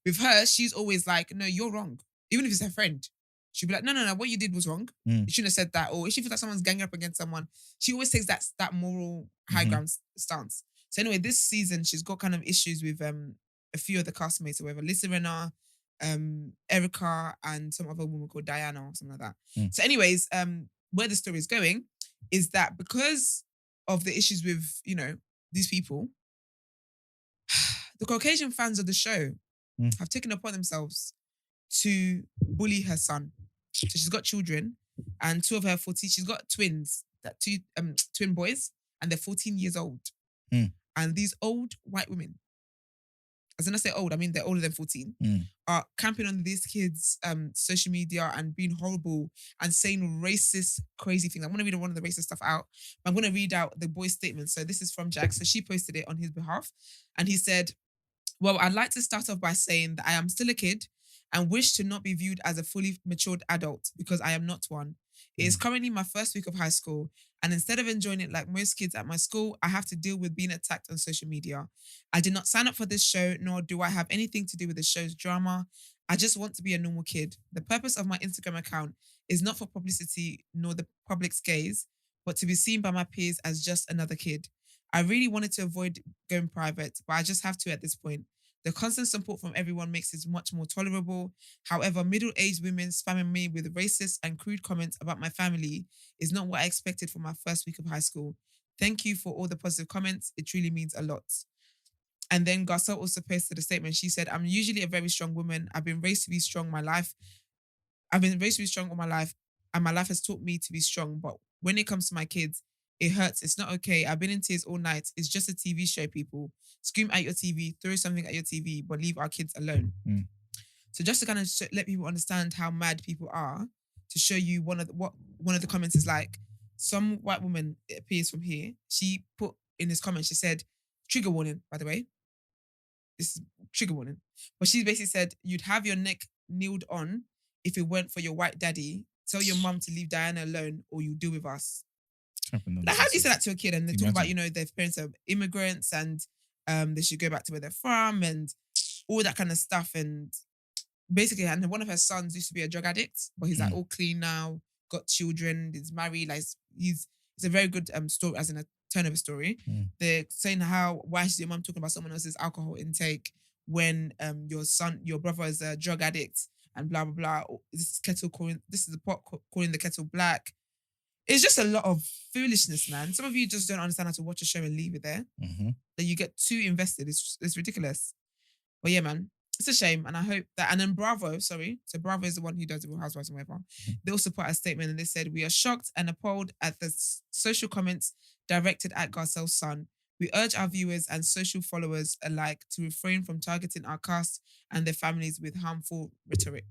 With her, she's always like, no, you're wrong. Even if it's her friend. She'll be like, no, what you did was wrong. You shouldn't have said that. Or if she feels like someone's ganging up against someone, she always takes that moral high ground stance. So anyway, this season, she's got kind of issues with a few of the castmates or whatever. Lisa Renner, Erica, and some other woman called Diana or something like that. So anyways, where the story is going is that because of the issues with, these people, the Caucasian fans of the show have taken upon themselves to bully her son. So she's got children and two of her 14, she's got twins, two twin boys, and they're 14 years old. And these old white women, as when I say old, I mean they're older than 14, are camping on these kids' social media and being horrible and saying racist, crazy things. I'm going to read one of the racist stuff out. But I'm going to read out the boy's statement. So this is from Jack. So she posted it on his behalf. And he said, well, I'd like to start off by saying that I am still a kid and wish to not be viewed as a fully matured adult because I am not one. It is currently my first week of high school, and instead of enjoying it like most kids at my school, I have to deal with being attacked on social media. I did not sign up for this show, nor do I have anything to do with the show's drama. I just want to be a normal kid. The purpose of my Instagram account is not for publicity nor the public's gaze, but to be seen by my peers as just another kid. I really wanted to avoid going private, but I just have to at this point. The constant support from everyone makes it much more tolerable. However, middle-aged women spamming me with racist and crude comments about my family is not what I expected for my first week of high school. Thank you for all the positive comments. It really means a lot. And then Garcelle also posted a statement. She said, I'm usually a very strong woman. I've been raised to be strong all my life, and my life has taught me to be strong. But when it comes to my kids, it hurts. It's not okay. I've been in tears all night. It's just a TV show, people. Scream at your TV, throw something at your TV, but leave our kids alone. So just to kind of let people understand how mad people are, to show you what one of the comments is like. Some white woman, it appears from here, she put in this comment, she said, trigger warning, by the way. This is trigger warning. But she basically said, you'd have your neck kneeled on if it weren't for your white daddy. Tell your mum to leave Diana alone or you'll deal with us. Like, how do you say that to a kid? And they talk about, their parents are immigrants and they should go back to where they're from and all that kind of stuff. And basically, and one of her sons used to be a drug addict, but he's like all clean now, got children, he's married, like it's a very good story, as in a turnover story. They're saying why is your mum talking about someone else's alcohol intake when your brother is a drug addict and blah blah blah. This is the pot calling the kettle black. It's just a lot of foolishness, man. Some of you just don't understand how to watch a show and leave it there. That you get too invested. It's ridiculous. But yeah, man, it's a shame. And I hope that, and then Bravo is the one who does the Real Housewives and whatever. They also put out a statement and they said, "We are shocked and appalled at the social comments directed at Garcelle's son. We urge our viewers and social followers alike to refrain from targeting our cast and their families with harmful rhetoric."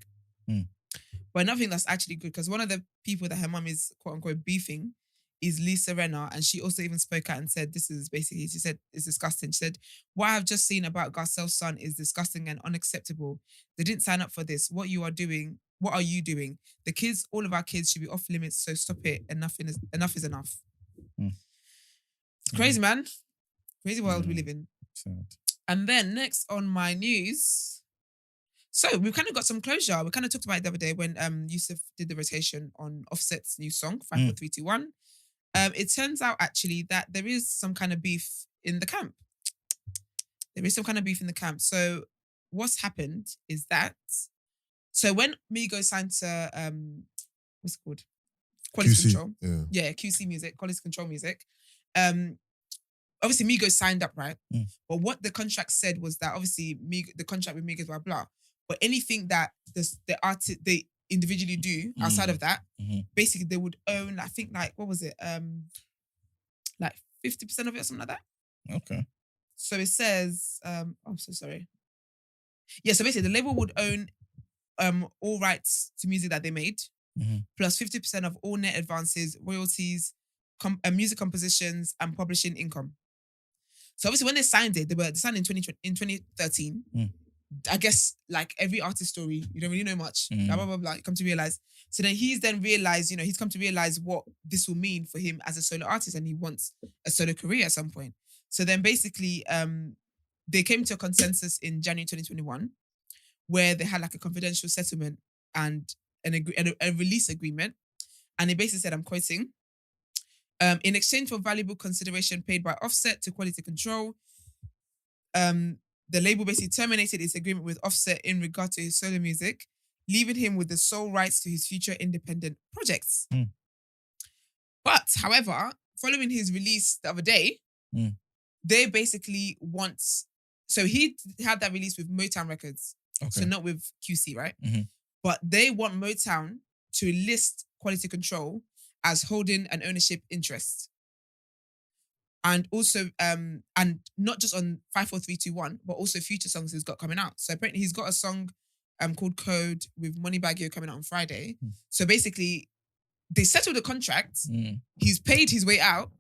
But another thing that's actually good, because one of the people that her mum is quote unquote beefing is Lisa Renner, and she also even spoke out and said, she said, it's disgusting. She said, "What I've just seen about Garcelle's son is disgusting and unacceptable. They didn't sign up for this. What are you doing? All of our kids should be off limits, so stop it. Enough is enough." It's crazy, man. Crazy world we live in. Sad. And then next on my news, so we've kind of got some closure. We kind of talked about it the other day when Yusuf did the rotation on Offset's new song, 5 4 3 2 1. It turns out actually that there is some kind of beef in the camp. So what's happened is that, so when Migos signed to, what's it called? Quality QC, Control. yeah. QC Music, Quality Control Music. Obviously Migos signed up, right? But what the contract said was that obviously the contract with Migos, blah, blah. But anything that the artist, they individually do outside of that, basically they would own, I think, like, what was it? Like 50% of it or something like that. Okay. So it says, I'm so sorry. Yeah, so basically the label would own all rights to music that they made, plus 50% of all net advances, royalties, music compositions, and publishing income. So obviously when they signed it, they signed in 2013. I guess like every artist story, you don't really know much. Blah, blah, blah, blah. You come to realize. So then he's realized, he's come to realize what this will mean for him as a solo artist, and he wants a solo career at some point. So then basically, they came to a consensus in January 2021, where they had like a confidential settlement and a release agreement. And they basically said, I'm quoting, "In exchange for valuable consideration paid by Offset to Quality Control, the label basically terminated its agreement with Offset in regard to his solo music, leaving him with the sole rights to his future independent projects." But, however, following his release the other day, they basically want... So he had that release with Motown Records, so not with QC, right? But they want Motown to list Quality Control as holding an ownership interest. And also, and not just on 5 4 3 2 1, but also future songs he's got coming out. So apparently he's got a song called Code with Moneybagg Yo coming out on Friday. So basically, they settled the contract. He's paid his way out,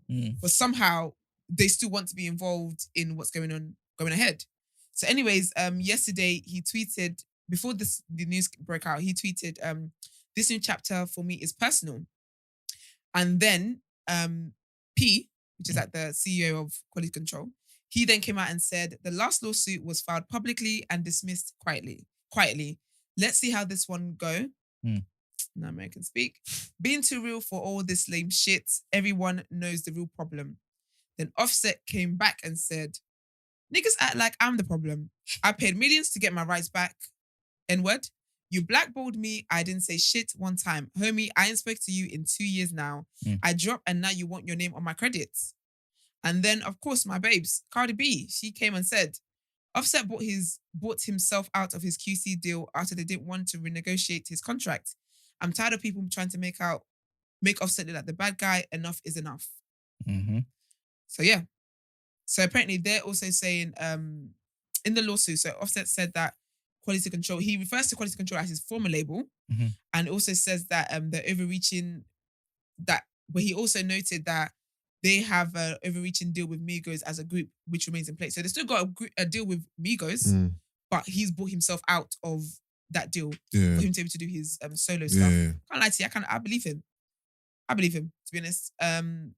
but somehow they still want to be involved in what's going ahead. So anyways, yesterday he tweeted, before the news broke out, he tweeted, "This new chapter for me is personal." And then P, which is like the CEO of Quality Control, he then came out and said, "The last lawsuit was filed publicly and dismissed quietly. Let's see how this one go." Now American speak. "Being too real for all this lame shit. Everyone knows the real problem." Then Offset came back and said, "Niggas act like I'm the problem. I paid millions to get my rights back. N-word. You blackballed me. I didn't say shit one time. Homie, I ain't spoke to you in 2 years now. I dropped and now you want your name on my credits." And then, of course, my babes, Cardi B, she came and said, Offset bought himself out of his QC deal after they didn't want to renegotiate his contract. "I'm tired of people trying to make Offset look like the bad guy. Enough is enough." So yeah. So apparently they're also saying in the lawsuit, so Offset said that Quality Control, he refers to Quality Control as his former label, and also says that they're overreaching that, but he also noted that they have an overreaching deal with Migos as a group, which remains in place. So they still got a deal with Migos, but he's bought himself out of that deal for him to be able to do his solo stuff. Can't lie to you, I believe him. To be honest.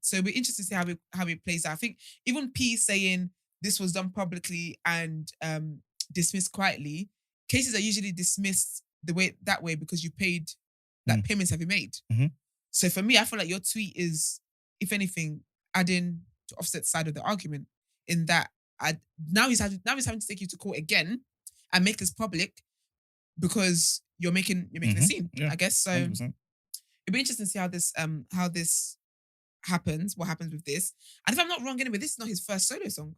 So we're interested to see how it plays out. I think even P saying this was done publicly and dismissed quietly. Cases are usually dismissed that way because you paid, like payments have been made. So for me, I feel like your tweet is, if anything, adding to Offset's side of the argument in that now he's having to take you to court again and make this public because you're making a scene. Yeah, I guess so. 100%. It'd be interesting to see how this happens. What happens with this? And if I'm not wrong, anyway, this is not his first solo song.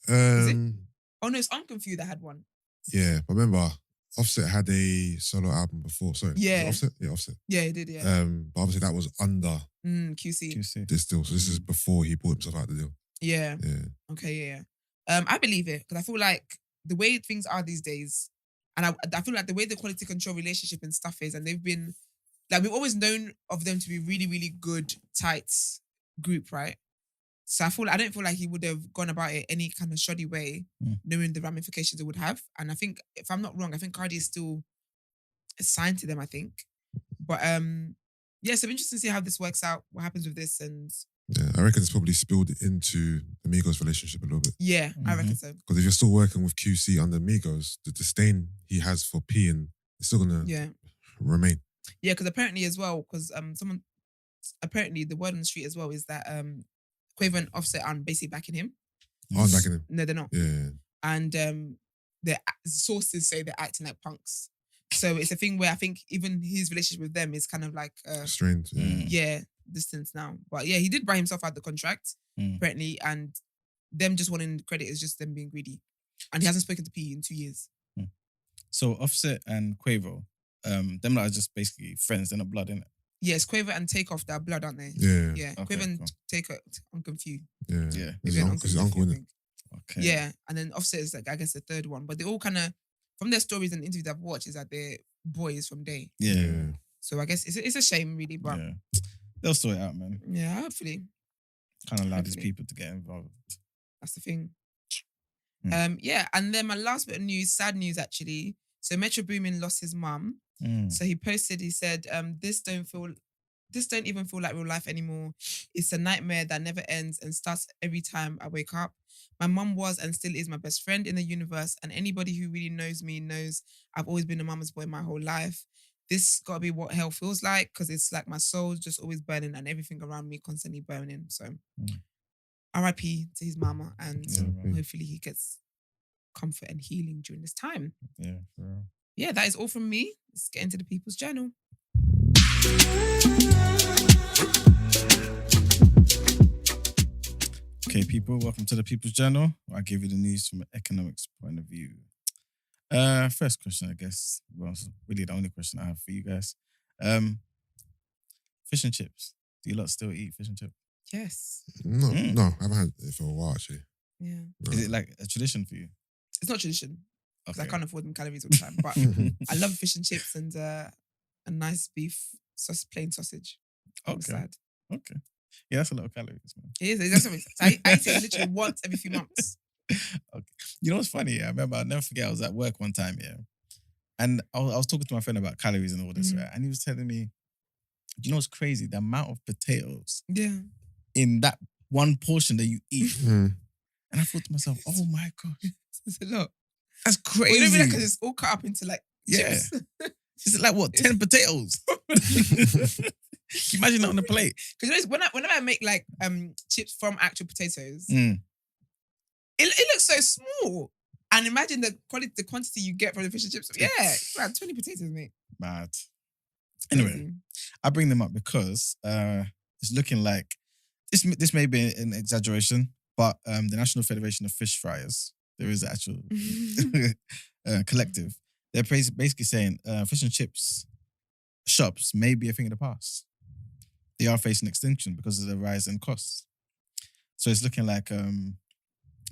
it? Oh no, it's Unconfused that had one. Yeah, but remember, Offset had a solo album before. Sorry, Yeah. was it Offset? Yeah, Offset. Yeah, he did. Yeah. But obviously that was under QC. this deal. So this is before he bought himself out the deal. Yeah. Yeah. Okay. Yeah. I believe it because I feel like the way things are these days, and I feel like the way the quality control relationship and stuff is, and they've been like we've always known of them to be really, really good, tight group, right? So I don't feel like he would have gone about it any kind of shoddy way, knowing the ramifications it would have. And I think, if I'm not wrong, I think Cardi is still assigned to them, I think. But yeah, so it'll be interesting to see how this works out, what happens with this. And Yeah, I reckon it's probably spilled into the Migos relationship a little bit. yeah, I reckon so. Because if you're still working with QC under Migos, the disdain he has for P and it's still gonna remain. Yeah, because apparently as well, because apparently the word on the street as well is that Quavo and Offset are basically backing him. I'm backing him. No, they're not. Yeah. And the sources say they're acting like punks. So it's a thing where I think even his relationship with them is kind of like Strained. Yeah. distance now. But yeah, he did buy himself out the contract, apparently, and them just wanting credit is just them being greedy. And he hasn't spoken to P in 2 years. So Offset and Quavo, them are just basically friends. They're not blood, innit? Yes, Quavo and Takeoff, they're blood, aren't they? Yeah. Yeah. Okay, Quavo and cool. Takeoff, I'm confused. Yeah. Yeah. His Maybe uncle, I innit? think. Okay. Yeah, and then Offset is like, I guess, the third one. But they all kind of, from their stories and interviews I've watched, is that they're boys from day. Yeah. So I guess it's a shame, really. But Yeah. They'll sort it out, man. yeah, hopefully. Can't allow these Hopefully. people to get involved. That's the thing. Yeah, and then my last bit of news, sad news actually. So Metro Boomin lost his mum. So he posted, he said, this don't even feel like real life anymore. It's a nightmare that never ends and starts every time I wake up. My mum was and still is my best friend in the universe, and anybody who really knows me knows I've always been a mama's boy my whole life. This gotta be what hell feels like, because it's like my soul's just always burning and everything around me constantly burning. So R.I.P. to his mama, and hopefully he gets comfort and healing during this time. Yeah, for real. Yeah, that is all from me. Let's get into the People's Journal. Okay, people, welcome to the People's Journal. I give you the news from an economics point of view. First question, I guess. Well, it's really the only question I have for you guys. Fish and chips. Do you lot still eat fish and chips? Yes. No, I haven't had it for a while actually. Yeah. No. Is it like a tradition for you? It's not tradition, because I Okay. can't afford them calories all the time. But I love fish and chips and a nice beef plain sausage. On the Okay. side. Okay. Yeah, that's a lot of calories, man. It is. That's what I eat it literally once every few months. Okay. You know what's funny? I remember, I'll never forget, I was at work one time, yeah. And I was talking to my friend about calories and all this, right? And he was telling me, do you know what's crazy? The amount of potatoes Yeah. in that one portion that you eat. Mm. And I thought to myself, oh my gosh, It's a lot. that's Well, you don't crazy. realize because it's all cut up into like Yeah. chips. Is it like what, 10 potatoes? Can you imagine that on a plate? Because whenever I make like chips from actual potatoes, Mm. it looks so small. And imagine the quantity you get from the fish and chips. Yeah, it's like 20 potatoes, mate. Mad. Anyway, Crazy. I bring them up because it's looking like this may be an exaggeration, but the National Federation of Fish Fryers, there is an actual collective. They're basically saying fish and chips shops may be a thing of the past. They are facing extinction because of the rise in costs. So it's looking like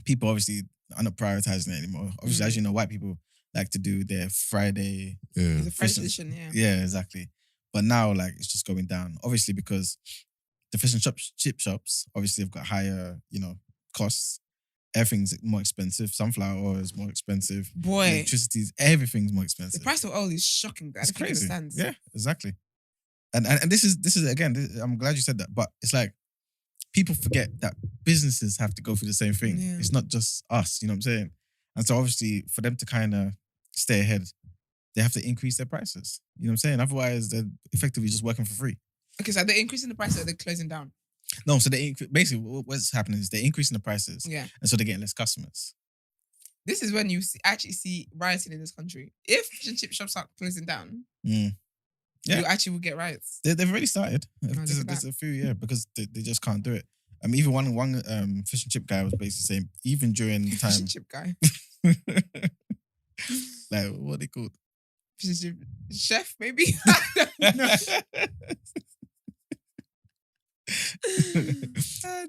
people obviously are not prioritizing it anymore. Obviously, as you know, white people like to do their Friday. Yeah. It's a French Fish and- edition, yeah. Yeah, exactly. But now, like, it's just going down. Obviously, because the fish and chip shops obviously have got higher, costs. Everything's more expensive. Sunflower oil is more expensive. Boy, Electricity, everything's more the expensive. price of oil is shocking. I It's don't think it crazy. understands. Yeah, exactly. And this is again, I'm glad you said that. But it's like people forget that businesses have to go through the same thing. Yeah. It's not just us. You know what I'm saying? And so obviously, for them to kind of stay ahead, they have to increase their prices. You know what I'm saying? Otherwise, they're effectively just working for free. Okay, so they're increasing the price or they're closing down? No, so basically what's happening is they're increasing the prices, Yeah. and so they're getting less customers. This is when you actually see rioting in this country. If fish and chip shops are closing down, Yeah. you actually will get riots. They've already started. look at There's that. a few, because they just can't do it. Even one fish and chip guy was basically saying, even during the Fish time, and chip guy. like what they called. Fish and chip chef, maybe?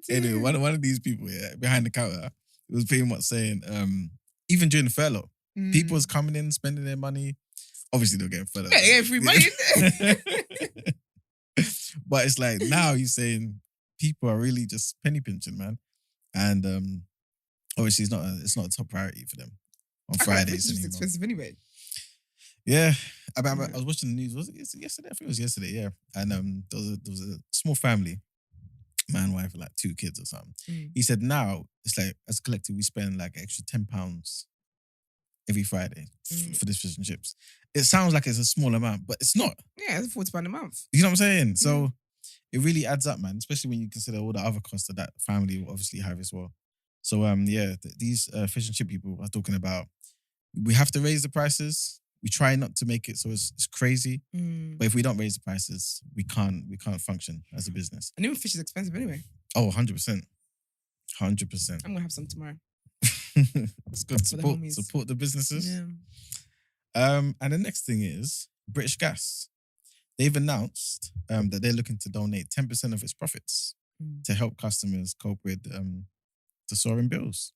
Anyway, one of these people behind the counter was pretty much saying, even during the furlough, people was coming in, spending their money. Obviously, they're getting furlough. Yeah, they get free money. But it's like now he's saying people are really just penny pinching, man. And obviously, it's not a top priority for them on Fridays It's anymore. expensive anyway. Yeah, I was watching the news. Was it yesterday? I think it was yesterday. Yeah, and there was a small family, man, wife, and like 2 kids or something. He said now it's like as a collective we spend like extra £10 every Friday for this fish and chips. It sounds like it's a small amount, but it's not. Yeah, it's £40 a month. You know what I'm saying? So it really adds up, man. Especially when you consider all the other costs that family will obviously have as well. So these fish and chip people are talking about we have to raise the prices. We try not to make it so it's crazy, but if we don't raise the prices, we can't function as a business. And even fish is expensive anyway. Oh, 100%. 100%. I'm gonna have some tomorrow. It's good. For the homies. Support the businesses. Yeah. And the next thing is British Gas. They've announced that they're looking to donate 10% of its profits to help customers cope with the soaring bills.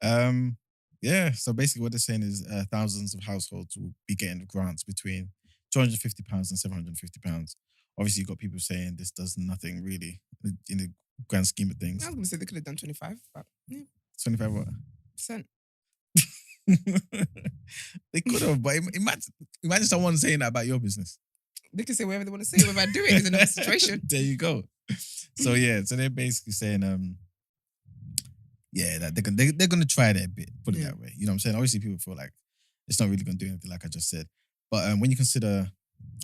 So basically what they're saying is thousands of households will be getting grants between £250 and £750. Obviously, you've got people saying this does nothing really in the grand scheme of things. I was gonna say they could have done 25, but 25 what? percent. They could have, but imagine someone saying that about your business. They can say whatever they want to say. Whatever I do it is another situation. There you go. So so they're basically saying, that they're gonna try their bit. Put it that way. You know what I'm saying? Obviously, people feel like it's not really gonna do anything, like I just said. But when you consider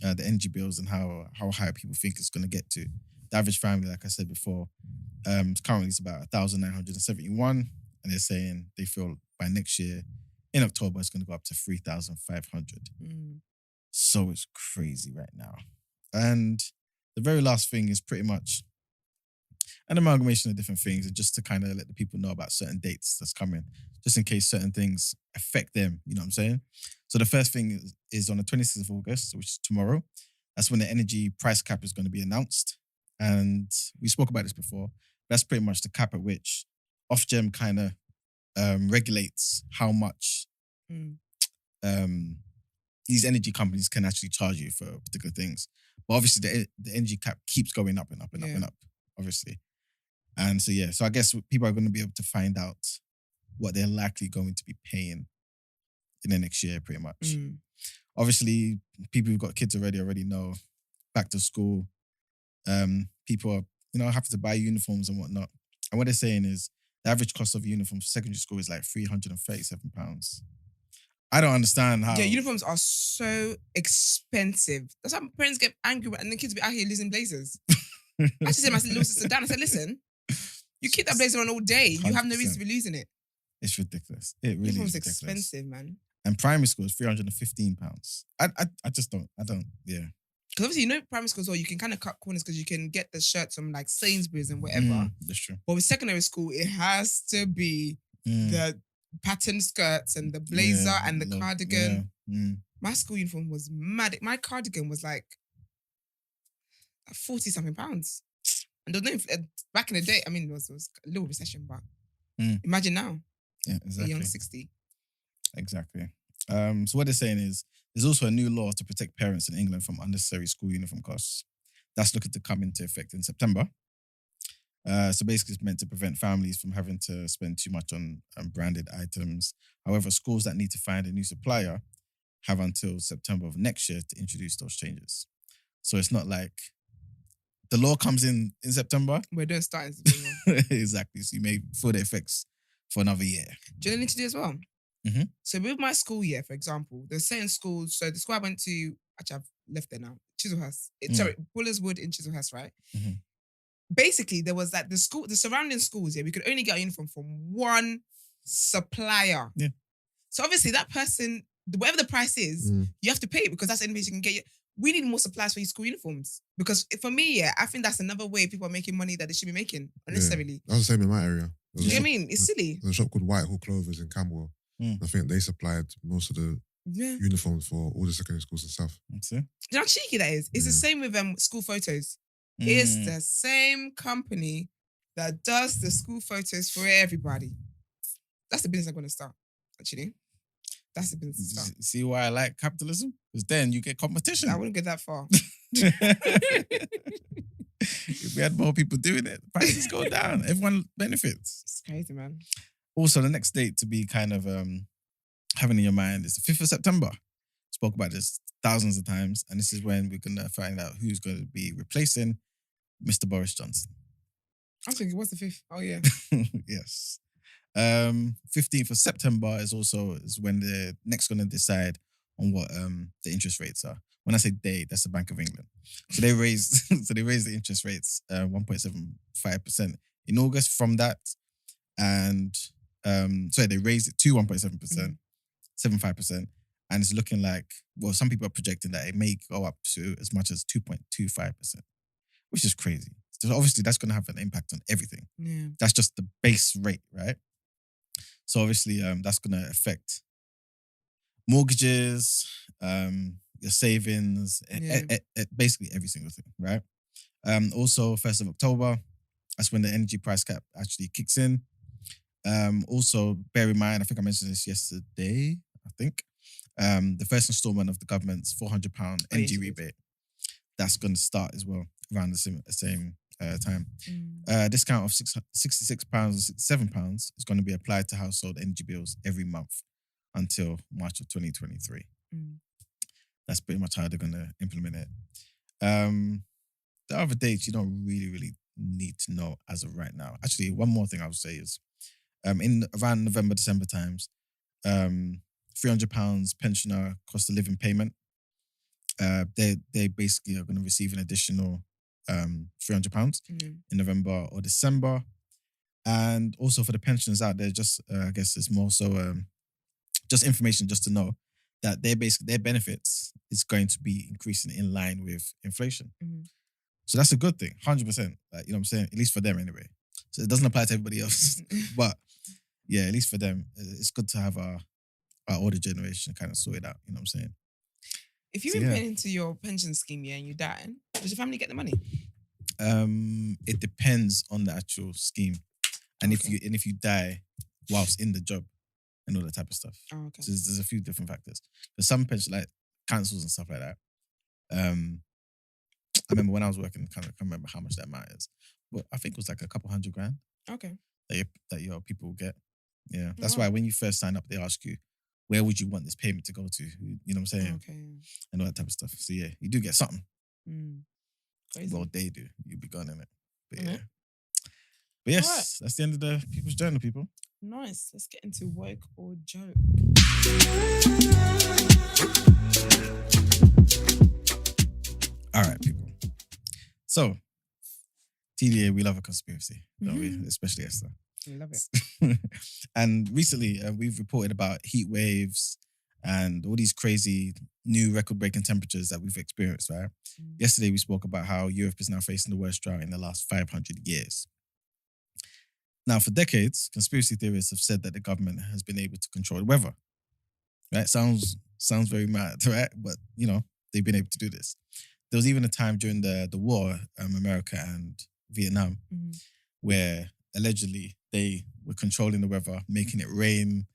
the energy bills and how high people think it's gonna get to, the average family, like I said before, currently it's about 1,971, and they're saying they feel by next year in October it's gonna go up to 3,500. So it's crazy right now. And the very last thing is pretty much an amalgamation of different things, and just to kind of let the people know about certain dates that's coming, just in case certain things affect them, you know what I'm saying? So the first thing is on the 26th of August, which is tomorrow. That's when the energy price cap is going to be announced. And we spoke about this before. That's pretty much the cap at which Ofgem kind of regulates how much these energy companies can actually charge you for particular things. But obviously the energy cap keeps going up and up and up and up, obviously. And so I guess people are going to be able to find out what they're likely going to be paying in the next year, pretty much. Obviously, people who've got kids already know back to school, people are, having to buy uniforms and whatnot. And what they're saying is the average cost of a uniform for secondary school is like £337. I don't understand how. Yeah, uniforms are so expensive. That's why parents get angry and the kids be out here losing blazers. I just said my little sister Dan, I said, listen, you keep that blazer on all day. You have no reason to be losing it. It's ridiculous. It really Uniforms is ridiculous. expensive, man. And primary school is £315. I just don't, yeah. Because obviously, primary school as well, you can kind of cut corners because you can get the shirts from like Sainsbury's and whatever. That's true. But with secondary school, it has to be the patterned skirts and the blazer and the cardigan. My school uniform was mad. My cardigan was like 40-something pounds. And there was no, back in the day, I mean, it was a little recession, but imagine now. Yeah, exactly. A young 60. Exactly. So what they're saying is there's also a new law to protect parents in England from unnecessary school uniform costs. That's looking to come into effect in September. So basically it's meant to prevent families from having to spend too much on branded items. However, schools that need to find a new supplier have until September of next year to introduce those changes. So it's not like the law comes in September. We're doing starting September. Exactly. So you may feel the effects for another year. Do you know what I need to do as well? Mm-hmm. So with my school year, for example, there's certain schools. So the school I went to, actually I've left there now. Chislehurst. Mm. Sorry, Buller's Wood in Chislehurst, right? Mhm. Basically, there was the surrounding schools, we could only get a uniform from one supplier. Yeah. So obviously that person, whatever the price is, you have to pay it because that's the only place you can get. We need more supplies for your school uniforms. Because for me, I think that's another way people are making money that they should be making, unnecessarily. That was the same in my area. Do you know what I mean? It's silly. There's a shop called Whitehall Clovers in Camberwell. I think they supplied most of the uniforms for all the secondary schools and stuff. That's it. Do you know how cheeky that is? It's the same with school photos. It's the same company that does the school photos for everybody. That's the business I'm going to start, actually. That's the business to start. See why I like capitalism? Because then you get competition. I wouldn't go that far. If we had more people doing it, prices go down. Everyone benefits. It's crazy, man. Also, the next date to be kind of having in your mind is the 5th of September. Spoke about this thousands of times, and this is when we're going to find out who's going to be replacing Mr. Boris Johnson. I was thinking, what's the 5th? Oh, yeah. Yes. 15th of September is when they're next going to decide on what the interest rates are. When I say they, that's the Bank of England. So they raised the interest rates 1.75% in August from that, and they raised it to 1.7%, 75%, and it's looking like, well, some people are projecting that it may go up to as much as 2.25%, which is crazy. So obviously that's going to have an impact on everything. Yeah. That's just the base rate, right? So obviously that's going to affect mortgages, your savings, basically every single thing, right? Also, 1st of October, that's when the energy price cap actually kicks in. Also, bear in mind, I think I mentioned this yesterday, the first installment of the government's £400 energy rebate, that's going to start as well around the same time. Discount of £66.67 is going to be applied to household energy bills every month until March of 2023. That's pretty much how they're going to implement it. The other dates you don't really need to know as of right now. Actually, one more thing I would say is in around November, December times, £300 pensioner cost of living payment. They basically are going to receive an additional £300 in November or December. And also for the pensioners out there, just I guess it's more so just information just to know that their benefits is going to be increasing in line with inflation. So that's a good thing, 100%. Like, you know what I'm saying? At least for them anyway. So it doesn't apply to everybody else. But yeah, at least for them, it's good to have our older generation kind of sorted out. You know what I'm saying? If you've been paying into your pension scheme, and you die, does your family get the money? It depends on the actual scheme. And if you die whilst in the job and all that type of stuff. Oh, okay. So there's a few different factors. There's some pension, like cancels and stuff like that. I remember when I was working, I can't remember how much that amount is, but I think it was like a couple $100,000. Okay. That your people will get. Yeah. That's why when you first sign up, they ask you, where would you want this payment to go to? You know what I'm saying? Okay. And all that type of stuff. So yeah, you do get something. Crazy. Well, they do. You'll be gone in it. But yeah. Mhm. But yes, that's the end of the People's Journal, people. Nice. Let's get into woke or joke. All right, people. So, TDA, we love a conspiracy, don't we? Especially Esther. I love it. And recently, we've reported about heat waves and all these crazy new record-breaking temperatures that we've experienced, right? Yesterday, we spoke about how Europe is now facing the worst drought in the last 500 years. Now, for decades, conspiracy theorists have said that the government has been able to control the weather. Right? Sounds very mad, right? But, you know, they've been able to do this. There was even a time during the war, America and Vietnam, where allegedly they were controlling the weather, making it rain.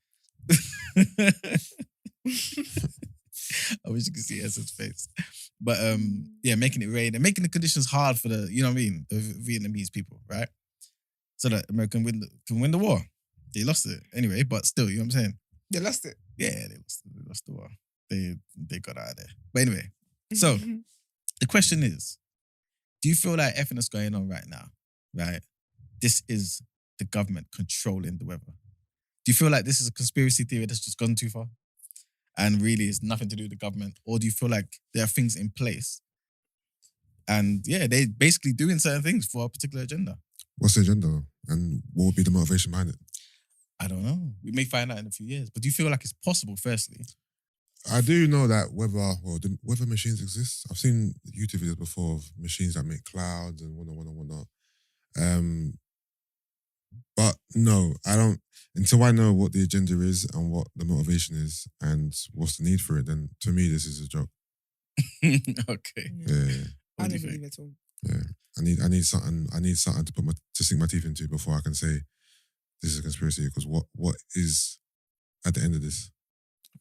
I wish you could see Essen's face. But making it rain and making the conditions hard for the, you know what I mean, the Vietnamese people, right? So that America can win the war. They lost it anyway, but still, you know what I'm saying? They lost it. Yeah, they lost the war. They got out of there. But anyway, so the question is, do you feel like everything that's going on right now, right? This is the government controlling the weather. Do you feel like this is a conspiracy theory that's just gone too far? And really it's nothing to do with the government? Or do you feel like there are things in place And yeah, they basically doing certain things for a particular agenda. What's the agenda though? And what would be the motivation behind it? I don't know. We may find out in a few years. But do you feel like it's possible, firstly? I do know that whether machines exist. I've seen YouTube videos before of machines that make clouds and whatnot. But no, I don't. Until I know what the agenda is and what the motivation is and what's the need for it, then to me this is a joke. Okay. Yeah. I don't believe it at all. Yeah. I need something to sink my teeth into before I can say this is a conspiracy. Because what is at the end of this?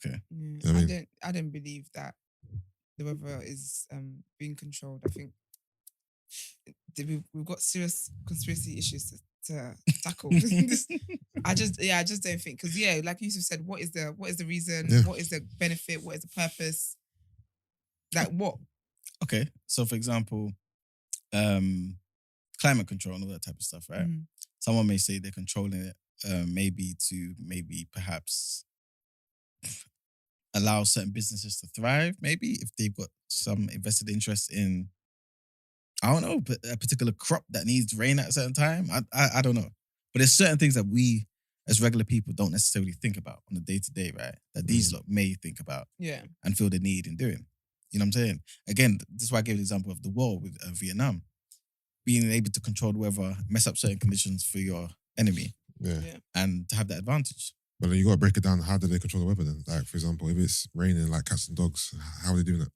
Okay. Yeah, I mean, I don't believe that the weather is being controlled. I think we've got serious conspiracy issues to tackle. I just don't think, because like Yusuf said, what is the reason? Yeah. What is the benefit? What is the purpose? Like what? Okay. So for example, climate control and all that type of stuff, right? Mhm. Someone may say they're controlling it maybe to perhaps allow certain businesses to thrive, maybe if they've got some invested interest in, I don't know, a particular crop that needs rain at a certain time. I don't know. But there's certain things that we as regular people don't necessarily think about on a day-to-day, right? That these lot may think about Yeah. and feel the need in doing. You know what I'm saying? Again, this is why I gave the example of the war with Vietnam. Being able to control the weather, mess up certain conditions for your enemy, yeah. and to have that advantage. But then you got to break it down. How do they control the weather then? Like, for example, if it's raining like cats and dogs, how are they doing that?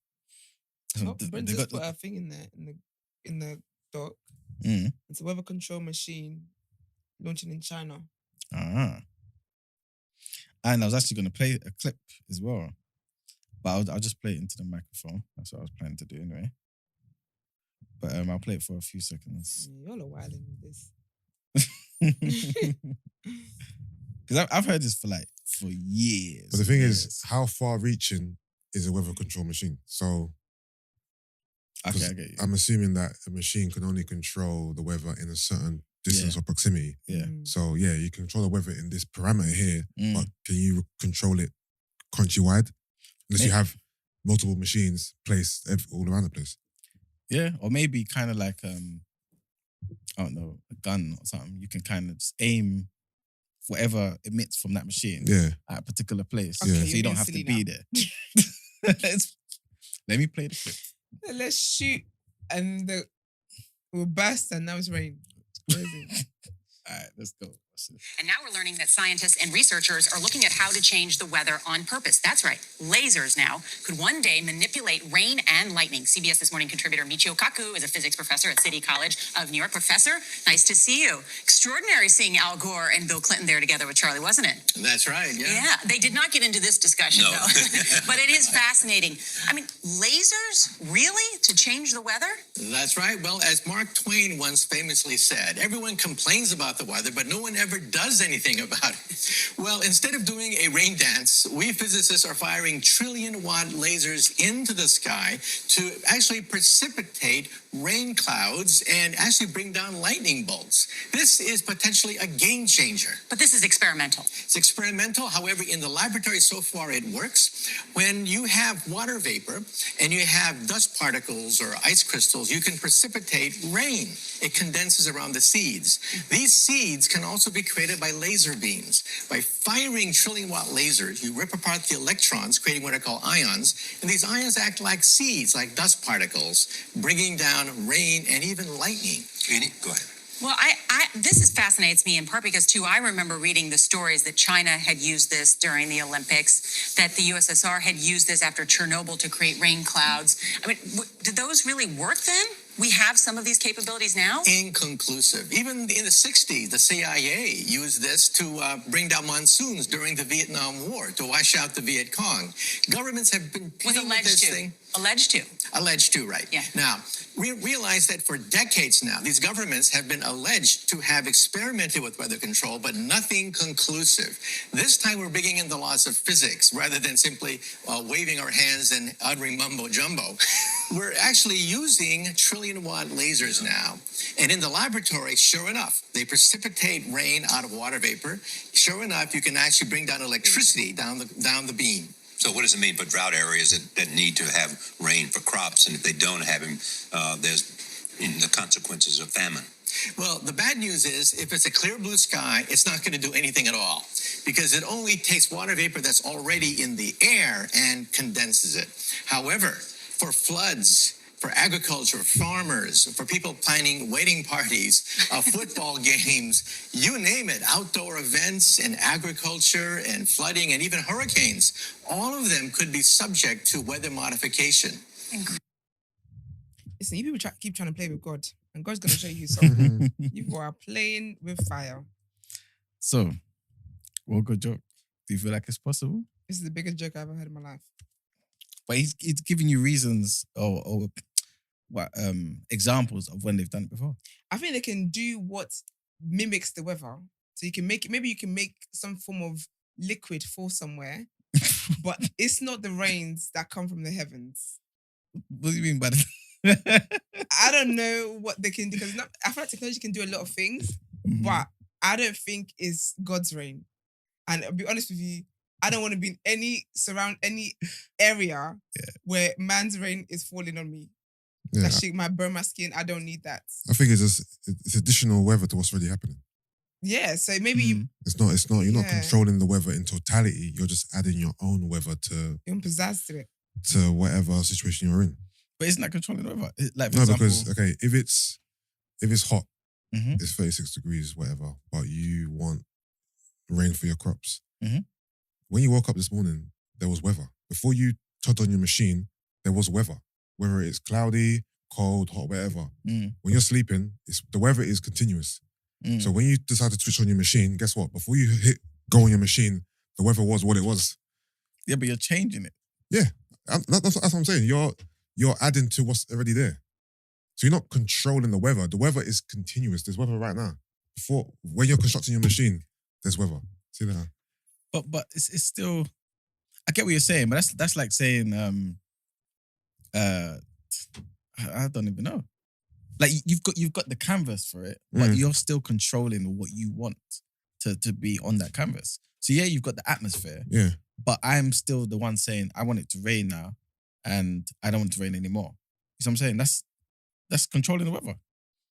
Oh, Brent just put a thing in there in the doc. Mm. It's a weather control machine launching in China. Ah. And I was actually going to play a clip as well. But I'll just play it into the microphone. That's what I was planning to do anyway. But I'll play it for a few seconds. Y'all are wilding with this. Because I've heard this for years. But the thing is, how far-reaching is a weather control machine? So, Okay, I get you. I'm assuming that a machine can only control the weather in a certain distance or proximity. Yeah. So, yeah, you control the weather in this parameter here, Mm. but can you control it countrywide? Unless you have multiple machines placed all around the place. Yeah, or maybe kind of like, I don't know, a gun or something. You can kind of just aim whatever emits from that machine at a particular place. Okay, So you're you don't being have to silly be now. there. Let me play the clip. Let's shoot and we'll burst and now it's rain. It's crazy. All right, let's go. And now we're learning that scientists and researchers are looking at how to change the weather on purpose. That's right. Lasers now could one day manipulate rain and lightning. CBS This Morning contributor Michio Kaku is a physics professor at City College of New York. Professor, nice to see you. Extraordinary seeing Al Gore and Bill Clinton there together with Charlie, wasn't it? That's right, yeah. Yeah, they did not get into this discussion, No. though. But it is fascinating. I mean, lasers, really? To change the weather? That's right. Well, as Mark Twain once famously said, everyone complains about the weather, but no one ever does anything about it. Well, instead of doing a rain dance, we physicists are firing trillion-watt lasers into the sky to actually precipitate rain clouds and actually bring down lightning bolts. This is potentially a game changer. But this is experimental. It's experimental. However, in the laboratory so far, it works. When you have water vapor and you have dust particles or ice crystals, you can precipitate rain. It condenses around the seeds. These seeds can also be created by laser beams. By firing trillion-watt lasers, you rip apart the electrons, creating what are called ions, and these ions act like seeds, like dust particles, bringing down rain and even lightning. Annie, go ahead. Well, this fascinates me in part because, too, I remember reading the stories that China had used this during the Olympics, that the USSR had used this after Chernobyl to create rain clouds. I mean, did those really work then? We have some of these capabilities now? Inconclusive. Even in the 60s, the CIA used this to bring down monsoons during the Vietnam War, to wash out the Viet Cong. Governments have been playing with this thing. Alleged to. Alleged to, right. Yeah. Now, we realize that for decades now, these governments have been alleged to have experimented with weather control, but nothing conclusive. This time we're bringing in the laws of physics rather than simply waving our hands and uttering mumbo jumbo. We're actually using trillion-watt lasers now. And in the laboratory, sure enough, they precipitate rain out of water vapor. Sure enough, you can actually bring down electricity down the beam. So what does it mean for drought areas that need to have rain for crops, and if they don't have him, there's the consequences of famine? Well, the bad news is if it's a clear blue sky, it's not going to do anything at all because it only takes water vapor that's already in the air and condenses it. However, for floods, for agriculture, farmers, for people planning wedding parties, football games, you name it, outdoor events and agriculture and flooding and even hurricanes, all of them could be subject to weather modification. Listen, you people keep trying to play with God, and God's going to show you something. You are playing with fire. So, what good joke? Do you feel like it's possible? This is the biggest joke I've ever heard in my life. But he's giving you reasons or what examples of when they've done it before. I think they can do what mimics the weather. So you can make it, maybe you can make some form of liquid fall somewhere, but it's not the rains that come from the heavens. What do you mean by that? I don't know what they can do because I feel like technology can do a lot of things, but I don't think it's God's rain. And I'll be honest with you, I don't want to be in any area where man's rain is falling on me. Yeah. That shit might burn my skin. I don't need that. I think it's additional weather to what's already happening. Yeah, so maybe It's not. You're not Yeah. controlling the weather in totality. You're just adding your own weather you want pizzazz to it. to whatever situation you're in. But isn't that controlling the weather? Like, for No, example, because okay, if it's hot, Mhm. it's 36 degrees, whatever, but you want rain for your crops. Mhm. When you woke up this morning, there was weather. Before you turned on your machine, there was weather. Whether it's cloudy, cold, hot, whatever. Mm. When you're sleeping, the weather is continuous. Mm. So when you decide to switch on your machine, guess what? Before you hit go on your machine, the weather was what it was. Yeah, but you're changing it. That's what I'm saying. You're adding to what's already there. So you're not controlling the weather. The weather is continuous. There's weather right now. When you're constructing your machine, there's weather. See that? But it's still. I get what you're saying, but that's like saying I don't even know. Like you've got the canvas for it, but you're still controlling what you want to be on that canvas. So yeah, you've got the atmosphere. Yeah. But I'm still the one saying I want it to rain now, and I don't want it to rain anymore. You know what I'm saying? That's controlling the weather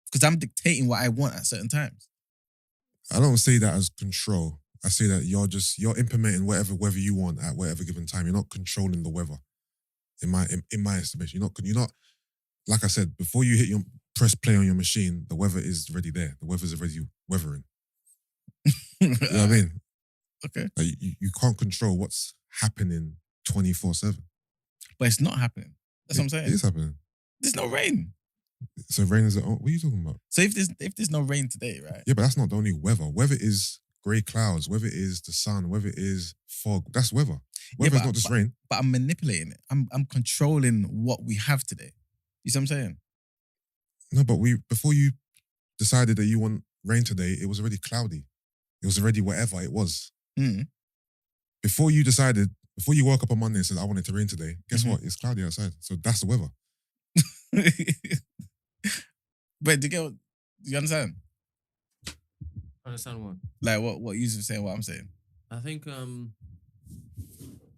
because I'm dictating what I want at certain times. I don't see that as control. I see that you're implementing whatever weather you want at whatever given time. You're not controlling the weather. In my estimation, you're not. Like I said, before you press play on your machine, the weather is already there. The weather's already weathering. You know what I mean? Okay. Like you can't control what's happening 24/7. But it's not happening. That's what I'm saying. It is happening. There's no rain. So rain is. What are you talking about? So if there's no rain today, right? Yeah, but that's not the only weather. Weather is grey clouds. Weather is the sun. Weather is fog. That's weather. Weather's not just rain. But I'm manipulating it. I'm controlling what we have today. You see what I'm saying? No, but before you decided that you want rain today, it was already cloudy. It was already whatever it was. Mm. Before you woke up on Monday and said, I want it to rain today, guess what? It's cloudy outside. So that's the weather. But do you understand? Understand what? Like what Yusuf saying, what I'm saying? I think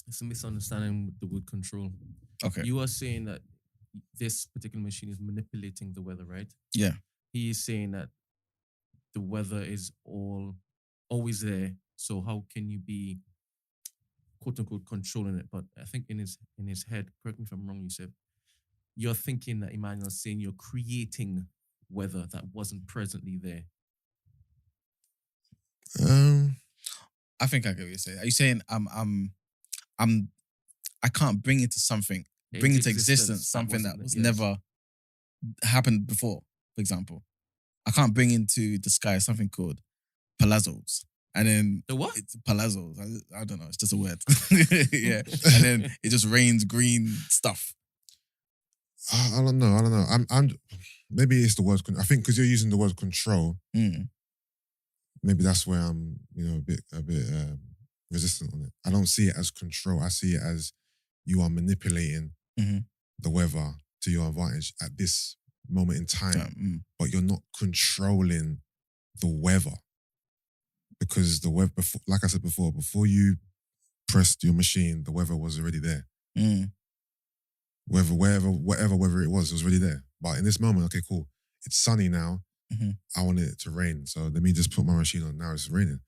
it's a misunderstanding with the word control. Okay. You are saying that this particular machine is manipulating the weather, right? Yeah. He is saying that the weather is always there. So how can you be quote unquote controlling it? But I think in his head, correct me if I'm wrong, Yusuf, you're thinking that Emmanuel's saying you're creating weather that wasn't presently there. I think I get what you're saying. Are you saying I can't bring into something, bring into existence something that was never happened before, for example? I can't bring into the sky something called palazzos. And then The what? It's palazzos. I don't know. It's just a word. Yeah. And then it just rains green stuff. I don't know. I'm maybe it's the word. I think because you're using the word control, maybe that's where I'm, a bit resistant on it. I don't see it as control. I see it as you are manipulating the weather to your advantage at this moment in time, but you're not controlling the weather because the weather. Like I said before you pressed your machine, the weather was already there. Mm. Whatever weather it was already there. But in this moment, okay, cool. It's sunny now. Mhm. I want it to rain. So let me just put my machine on. Now it's raining.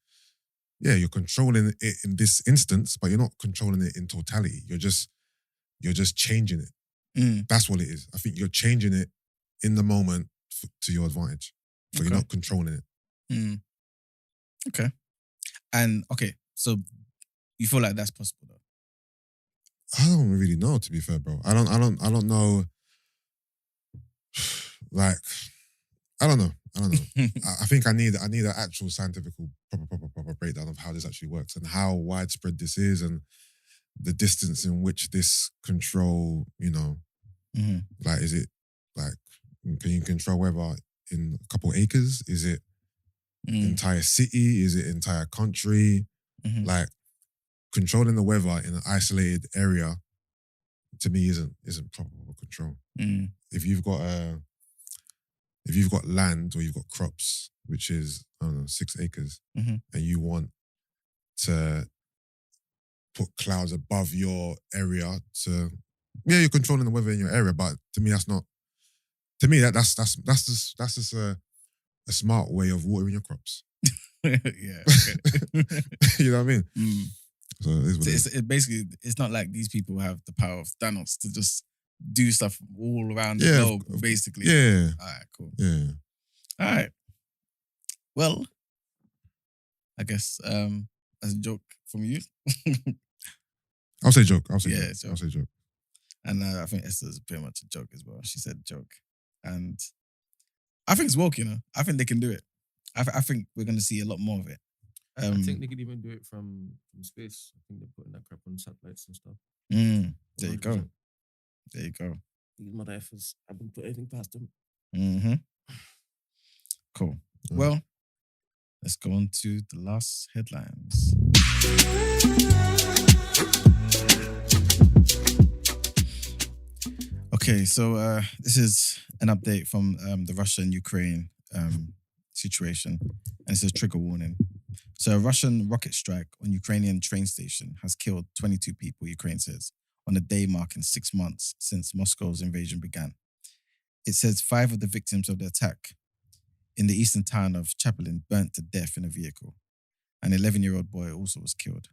Yeah, you're controlling it in this instance, but you're not controlling it in totality. You're just changing it. Mm. That's what it is. I think you're changing it in the moment to your advantage. But you're Okay. not controlling it. Mm. Okay. And okay, so you feel like that's possible though? I don't really know, to be fair, bro. I don't know. Like, I don't know. I think I need an actual scientific proper breakdown of how this actually works and how widespread this is and the distance in which this control, Mhm. like, is it like, can you control weather in a couple acres? Is it Mm. entire city? Is it entire country? Mhm. Like, controlling the weather in an isolated area, to me, isn't proper control. Mm. If you've got land or you've got crops, which is, I don't know, 6 acres, Mhm. and you want to put clouds above your area you're controlling the weather in your area, but to me, that's not. To me, that's just a smart way of watering your crops. Yeah. Okay. You know what I mean? Mm. So it is what So it is. it's basically, it's not like these people have the power of Thanos to just do stuff all around the Yeah, globe, basically. Yeah, All right, cool. yeah. All right. Well, I guess as a joke from you, I'll say joke. I'll say Yeah, joke. joke. I'll say joke. and I think Esther's pretty much a joke as well. She said joke, and I think it's woke. I think they can do it. I think we're going to see a lot more of it. I think they could even do it from space. I think they're putting that crap on satellites and stuff. There you go. 100%. There you go. These mother effers, I wouldn't put anything past them. Mm-hmm. Cool. Mm. Well, let's go on to the last headlines. Okay, so this is an update from the Russia and Ukraine situation, and it says trigger warning. So a Russian rocket strike on Ukrainian train station has killed 22 people, Ukraine says, on a day marking 6 months since Moscow's invasion began. It says 5 of the victims of the attack in the eastern town of Chaplin burnt to death in a vehicle. An 11-year-old boy also was killed.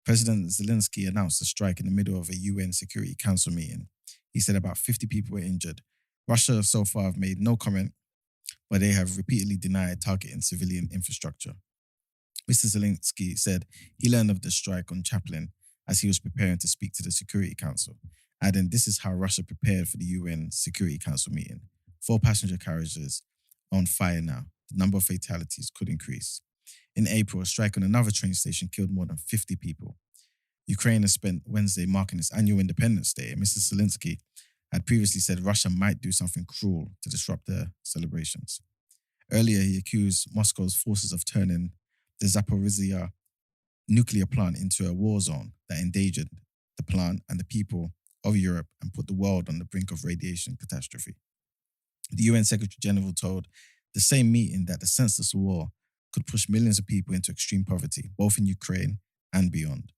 President Zelensky announced the strike in the middle of a UN Security Council meeting. He said about 50 people were injured. Russia so far have made no comment, but they have repeatedly denied targeting civilian infrastructure. Mr. Zelensky said he learned of the strike on Chaplin as he was preparing to speak to the Security Council, adding this is how Russia prepared for the UN Security Council meeting. 4 passenger carriages on fire now. The number of fatalities could increase. In April, a strike on another train station killed more than 50 people. Ukraine has spent Wednesday marking its annual Independence Day, and Mr. Zelensky had previously said Russia might do something cruel to disrupt their celebrations. Earlier, he accused Moscow's forces of turning the Zaporizhia nuclear plant into a war zone that endangered the plant and the people of Europe and put the world on the brink of radiation catastrophe. The UN Secretary General told the same meeting that the senseless war could push millions of people into extreme poverty, both in Ukraine and beyond.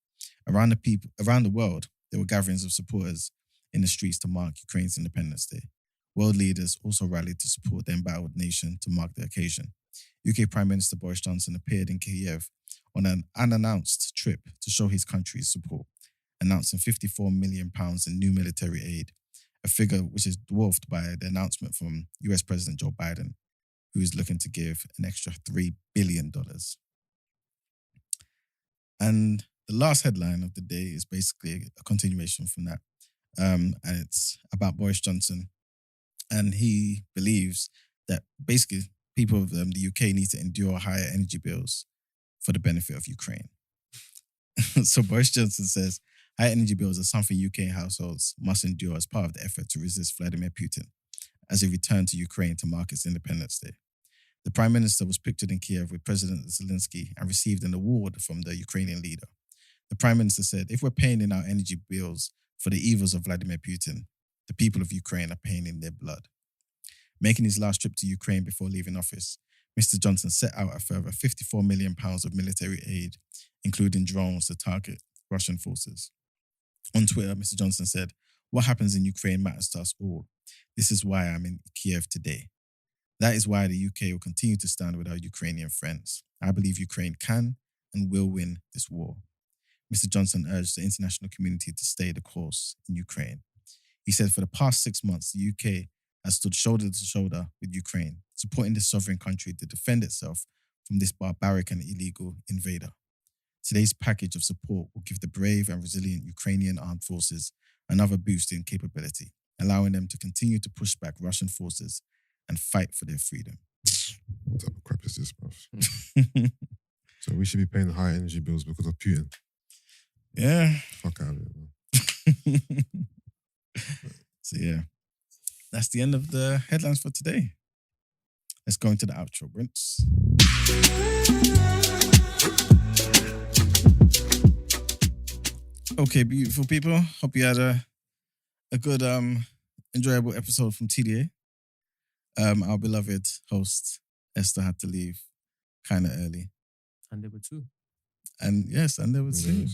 Around the world, there were gatherings of supporters in the streets to mark Ukraine's Independence Day. World leaders also rallied to support the embattled nation to mark the occasion. UK Prime Minister Boris Johnson appeared in Kiev on an unannounced trip to show his country's support, announcing £54 million in new military aid, a figure which is dwarfed by the announcement from US President Joe Biden, who is looking to give an extra $3 billion. And the last headline of the day is basically a continuation from that. And it's about Boris Johnson. And he believes that basically people of the UK need to endure higher energy bills for the benefit of Ukraine. So Boris Johnson says high energy bills are something UK households must endure as part of the effort to resist Vladimir Putin as he returned to Ukraine to mark its Independence Day. The Prime Minister was pictured in Kiev with President Zelensky and received an award from the Ukrainian leader. The Prime Minister said, if we're paying in our energy bills for the evils of Vladimir Putin, the people of Ukraine are paying in their blood. Making his last trip to Ukraine before leaving office, Mr. Johnson set out a further £54 million of military aid, including drones to target Russian forces. On Twitter, Mr. Johnson said, "What happens in Ukraine matters to us all. This is why I'm in Kiev today. That is why the UK will continue to stand with our Ukrainian friends. I believe Ukraine can and will win this war." Mr. Johnson urged the international community to stay the course in Ukraine. He said for the past 6 months, the UK has stood shoulder to shoulder with Ukraine, supporting this sovereign country to defend itself from this barbaric and illegal invader. Today's package of support will give the brave and resilient Ukrainian armed forces another boost in capability, allowing them to continue to push back Russian forces and fight for their freedom. What type of crap is this, bro? So we should be paying high energy bills because of Putin. Yeah. Fuck out of it, man. So yeah, that's the end of the headlines for today. Let's go into the outro, Brent. Okay, beautiful people. Hope you had a good, enjoyable episode from TDA. Our beloved host, Esther, had to leave kind of early. And there were two. And yes, and there was two.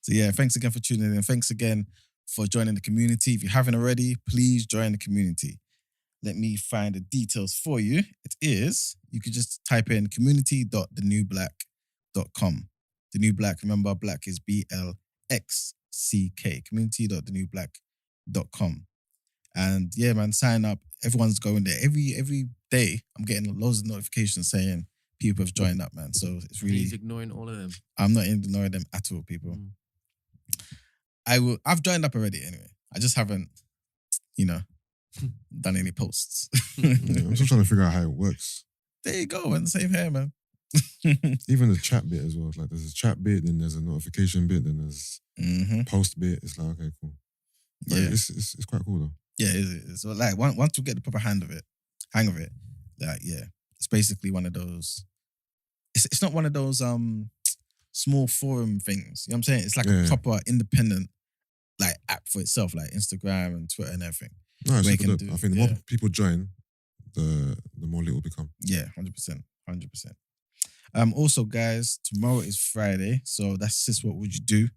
So yeah, thanks again for tuning in. Thanks again for joining the community. If you haven't already, please join the community. Let me find the details for you. It is, you could just type in community.thenewblack.com. The New Black, remember, black is BLXCK. Community.thenewblack.com. And yeah, man, sign up. Everyone's going there. Every day, I'm getting loads of notifications saying people have joined up, man. So it's really... He's ignoring all of them. I'm not ignoring them at all, people. I've joined up already anyway. I just haven't, done any posts. I'm still trying to figure out how it works. There you go, man. Same here, man. Even the chat bit as well. Like there's a chat bit, then there's a notification bit, then there's post bit. It's like, okay, cool. But Yeah. It's quite cool though. Yeah, it is. So like once we get the proper hang of it, like yeah, it's basically one of those. It's not one of those small forum things. You know what I'm saying? It's like a proper independent like app for itself, like Instagram and Twitter and everything. No, it's Where you super can dope. do- I think the yeah. more people join, the more lit will become. Yeah, 100%. Also, guys, tomorrow is Friday, so that's just what would you do?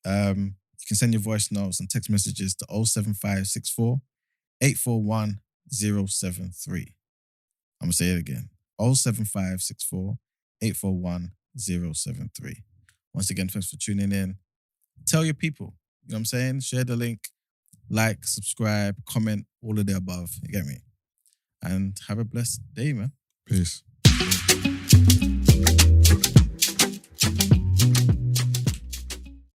You can send your voice notes and text messages to 07564 841 073. I'm gonna say it again. 07564 841 073. Once again, thanks for tuning in. Tell your people. You know what I'm saying? Share the link, like, subscribe, comment, all of the above. You get me? And have a blessed day, man. Peace.